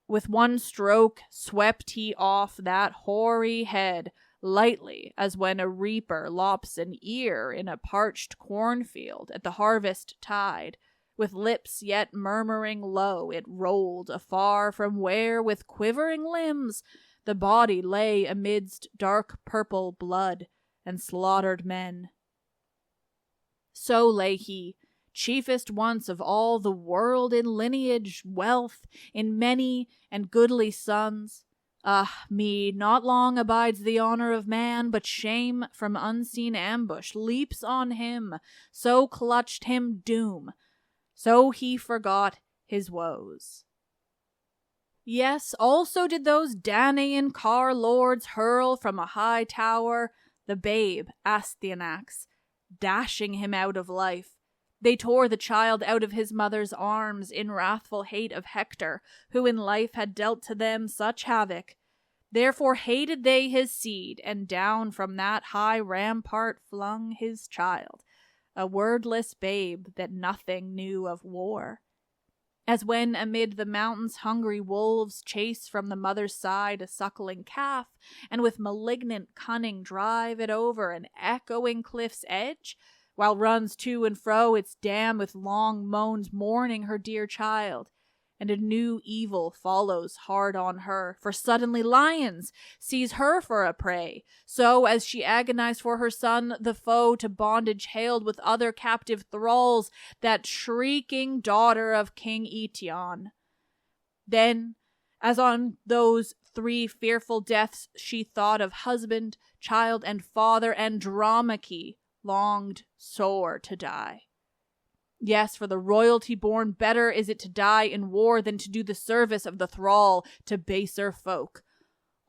With one stroke swept he off that hoary head, lightly as when a reaper lops an ear in a parched cornfield at the harvest tide. With lips yet murmuring low, it rolled afar from where, with quivering limbs, the body lay amidst dark purple blood and slaughtered men. So lay he, chiefest once of all the world in lineage, wealth, in many and goodly sons. Ah me, not long abides the honor of man, but shame from unseen ambush leaps on him, so clutched him doom. So he forgot his woes. Yes, also did those Danaan car lords hurl from a high tower the babe Astyanax, dashing him out of life. They tore the child out of his mother's arms in wrathful hate of Hector, who in life had dealt to them such havoc. Therefore hated they his seed, and down from that high rampart flung his child, a wordless babe that nothing knew of war. As when amid the mountains hungry wolves chase from the mother's side a suckling calf, and with malignant cunning drive it over an echoing cliff's edge, while runs to and fro its dam with long moans mourning her dear child, and a new evil follows hard on her, for suddenly lions seize her for a prey. So, as she agonized for her son, the foe to bondage haled with other captive thralls, that shrieking daughter of King Eetion. Then, as on those 3 fearful deaths she thought of husband, child, and father, Andromache longed sore to die. Yes, for the royalty born better is it to die in war than to do the service of the thrall to baser folk.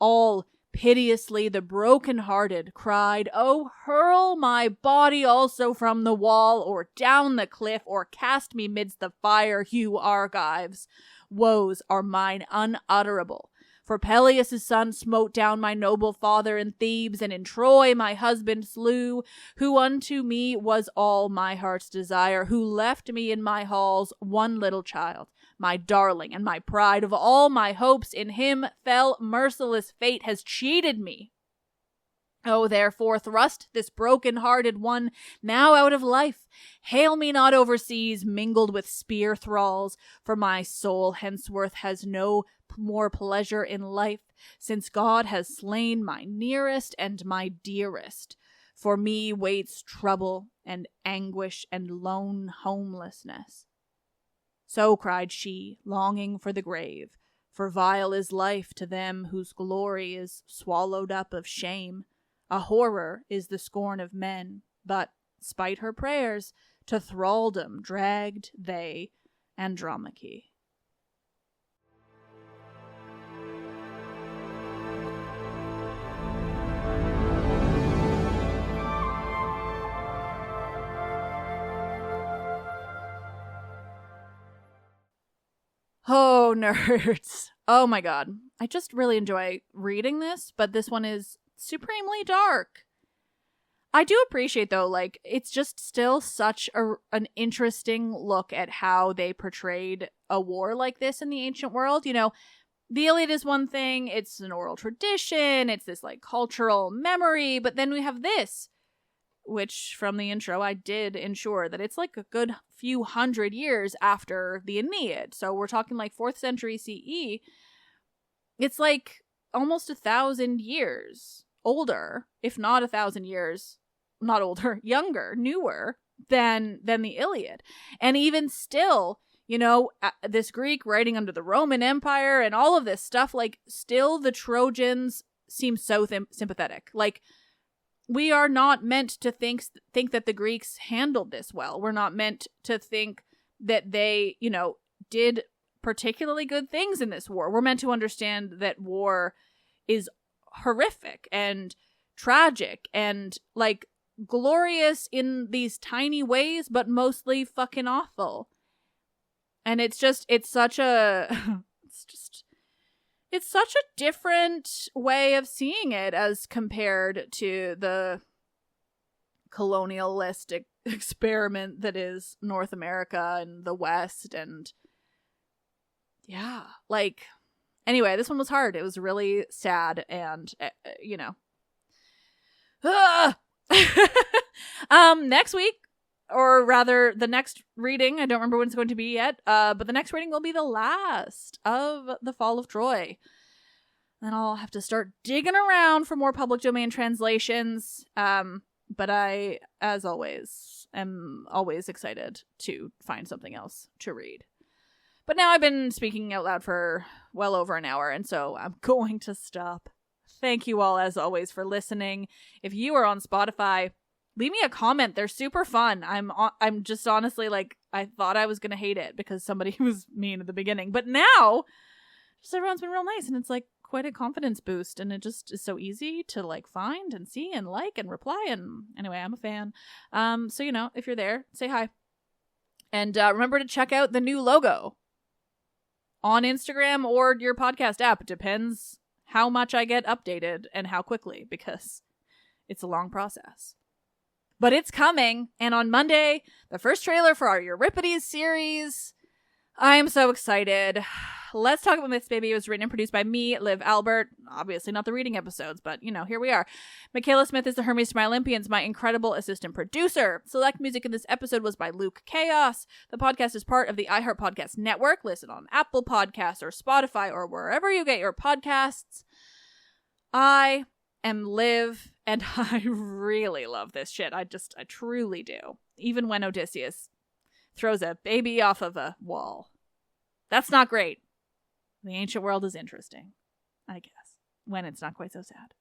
All piteously the broken-hearted cried, "Oh, hurl my body also from the wall, or down the cliff, or cast me midst the fire, you Argives. Woes are mine unutterable. For Peleus' son smote down my noble father in Thebes, and in Troy my husband slew, who unto me was all my heart's desire, who left me in my halls one little child, my darling and my pride. Of all my hopes in him fell merciless fate has cheated me. Oh, therefore, thrust this broken-hearted one now out of life. Hail me not overseas, mingled with spear thralls, for my soul henceforth has no more pleasure in life, since God has slain my nearest and my dearest. For me waits trouble and anguish and lone homelessness. So cried she, longing for the grave, for vile is life to them whose glory is swallowed up of shame. A horror is the scorn of men, but, spite her prayers, to thraldom dragged they Andromache. Oh, nerds. Oh my god. I just really enjoy reading this, but this one is supremely dark. I do appreciate, though, like, it's just still such an interesting look at how they portrayed a war like this in the ancient world. You know, the Iliad is one thing, it's an oral tradition, it's this, like, cultural memory, but then we have this, which, from the intro, I did ensure that it's like a good few hundred years after the Aeneid. So we're talking like 4th century CE. It's like almost 1,000 years older, if not 1,000 years, not older, younger, newer than the Iliad. And even still, you know, this Greek writing under the Roman Empire and all of this stuff, like, still the Trojans seem so sympathetic. Like, we are not meant to think that the Greeks handled this well. We're not meant to think that they, you know, did particularly good things in this war. We're meant to understand that war is horrific and tragic and, like, glorious in these tiny ways, but mostly fucking awful. And it's such a different way of seeing it as compared to the colonialistic experiment that is North America and the West. And yeah, like, anyway, this one was hard. It was really sad and, you know. Next week, or rather the next reading, I don't remember when it's going to be yet, but the next reading will be the last of The Fall of Troy. Then I'll have to start digging around for more public domain translations. But I, as always, am always excited to find something else to read. But now I've been speaking out loud for well over an hour, and so I'm going to stop. Thank you all, as always, for listening. If you are on Spotify, leave me a comment. They're super fun. I'm just honestly, like, I thought I was going to hate it because somebody was mean at the beginning. But now, just everyone's been real nice, and it's, like, quite a confidence boost, and it just is so easy to, like, find and see and like and reply. And anyway, I'm a fan. So, you know, if you're there, say hi. And remember to check out the new logo on Instagram or your podcast app. It depends how much I get updated and how quickly, because it's a long process. But it's coming, and on Monday, the first trailer for our Euripides series. I am so excited. Let's Talk About Myths, Baby. It was written and produced by me, Liv Albert. Obviously not the reading episodes, but, you know, here we are. Michaela Smith is the Hermes to my Olympians, my incredible assistant producer. Select music in this episode was by Luke Chaos. The podcast is part of the iHeart Podcast Network. Listen on Apple Podcasts or Spotify or wherever you get your podcasts. I am Liv, and I really love this shit. I truly do. Even when Odysseus throws a baby off of a wall. That's not great. The ancient world is interesting, I guess, when it's not quite so sad.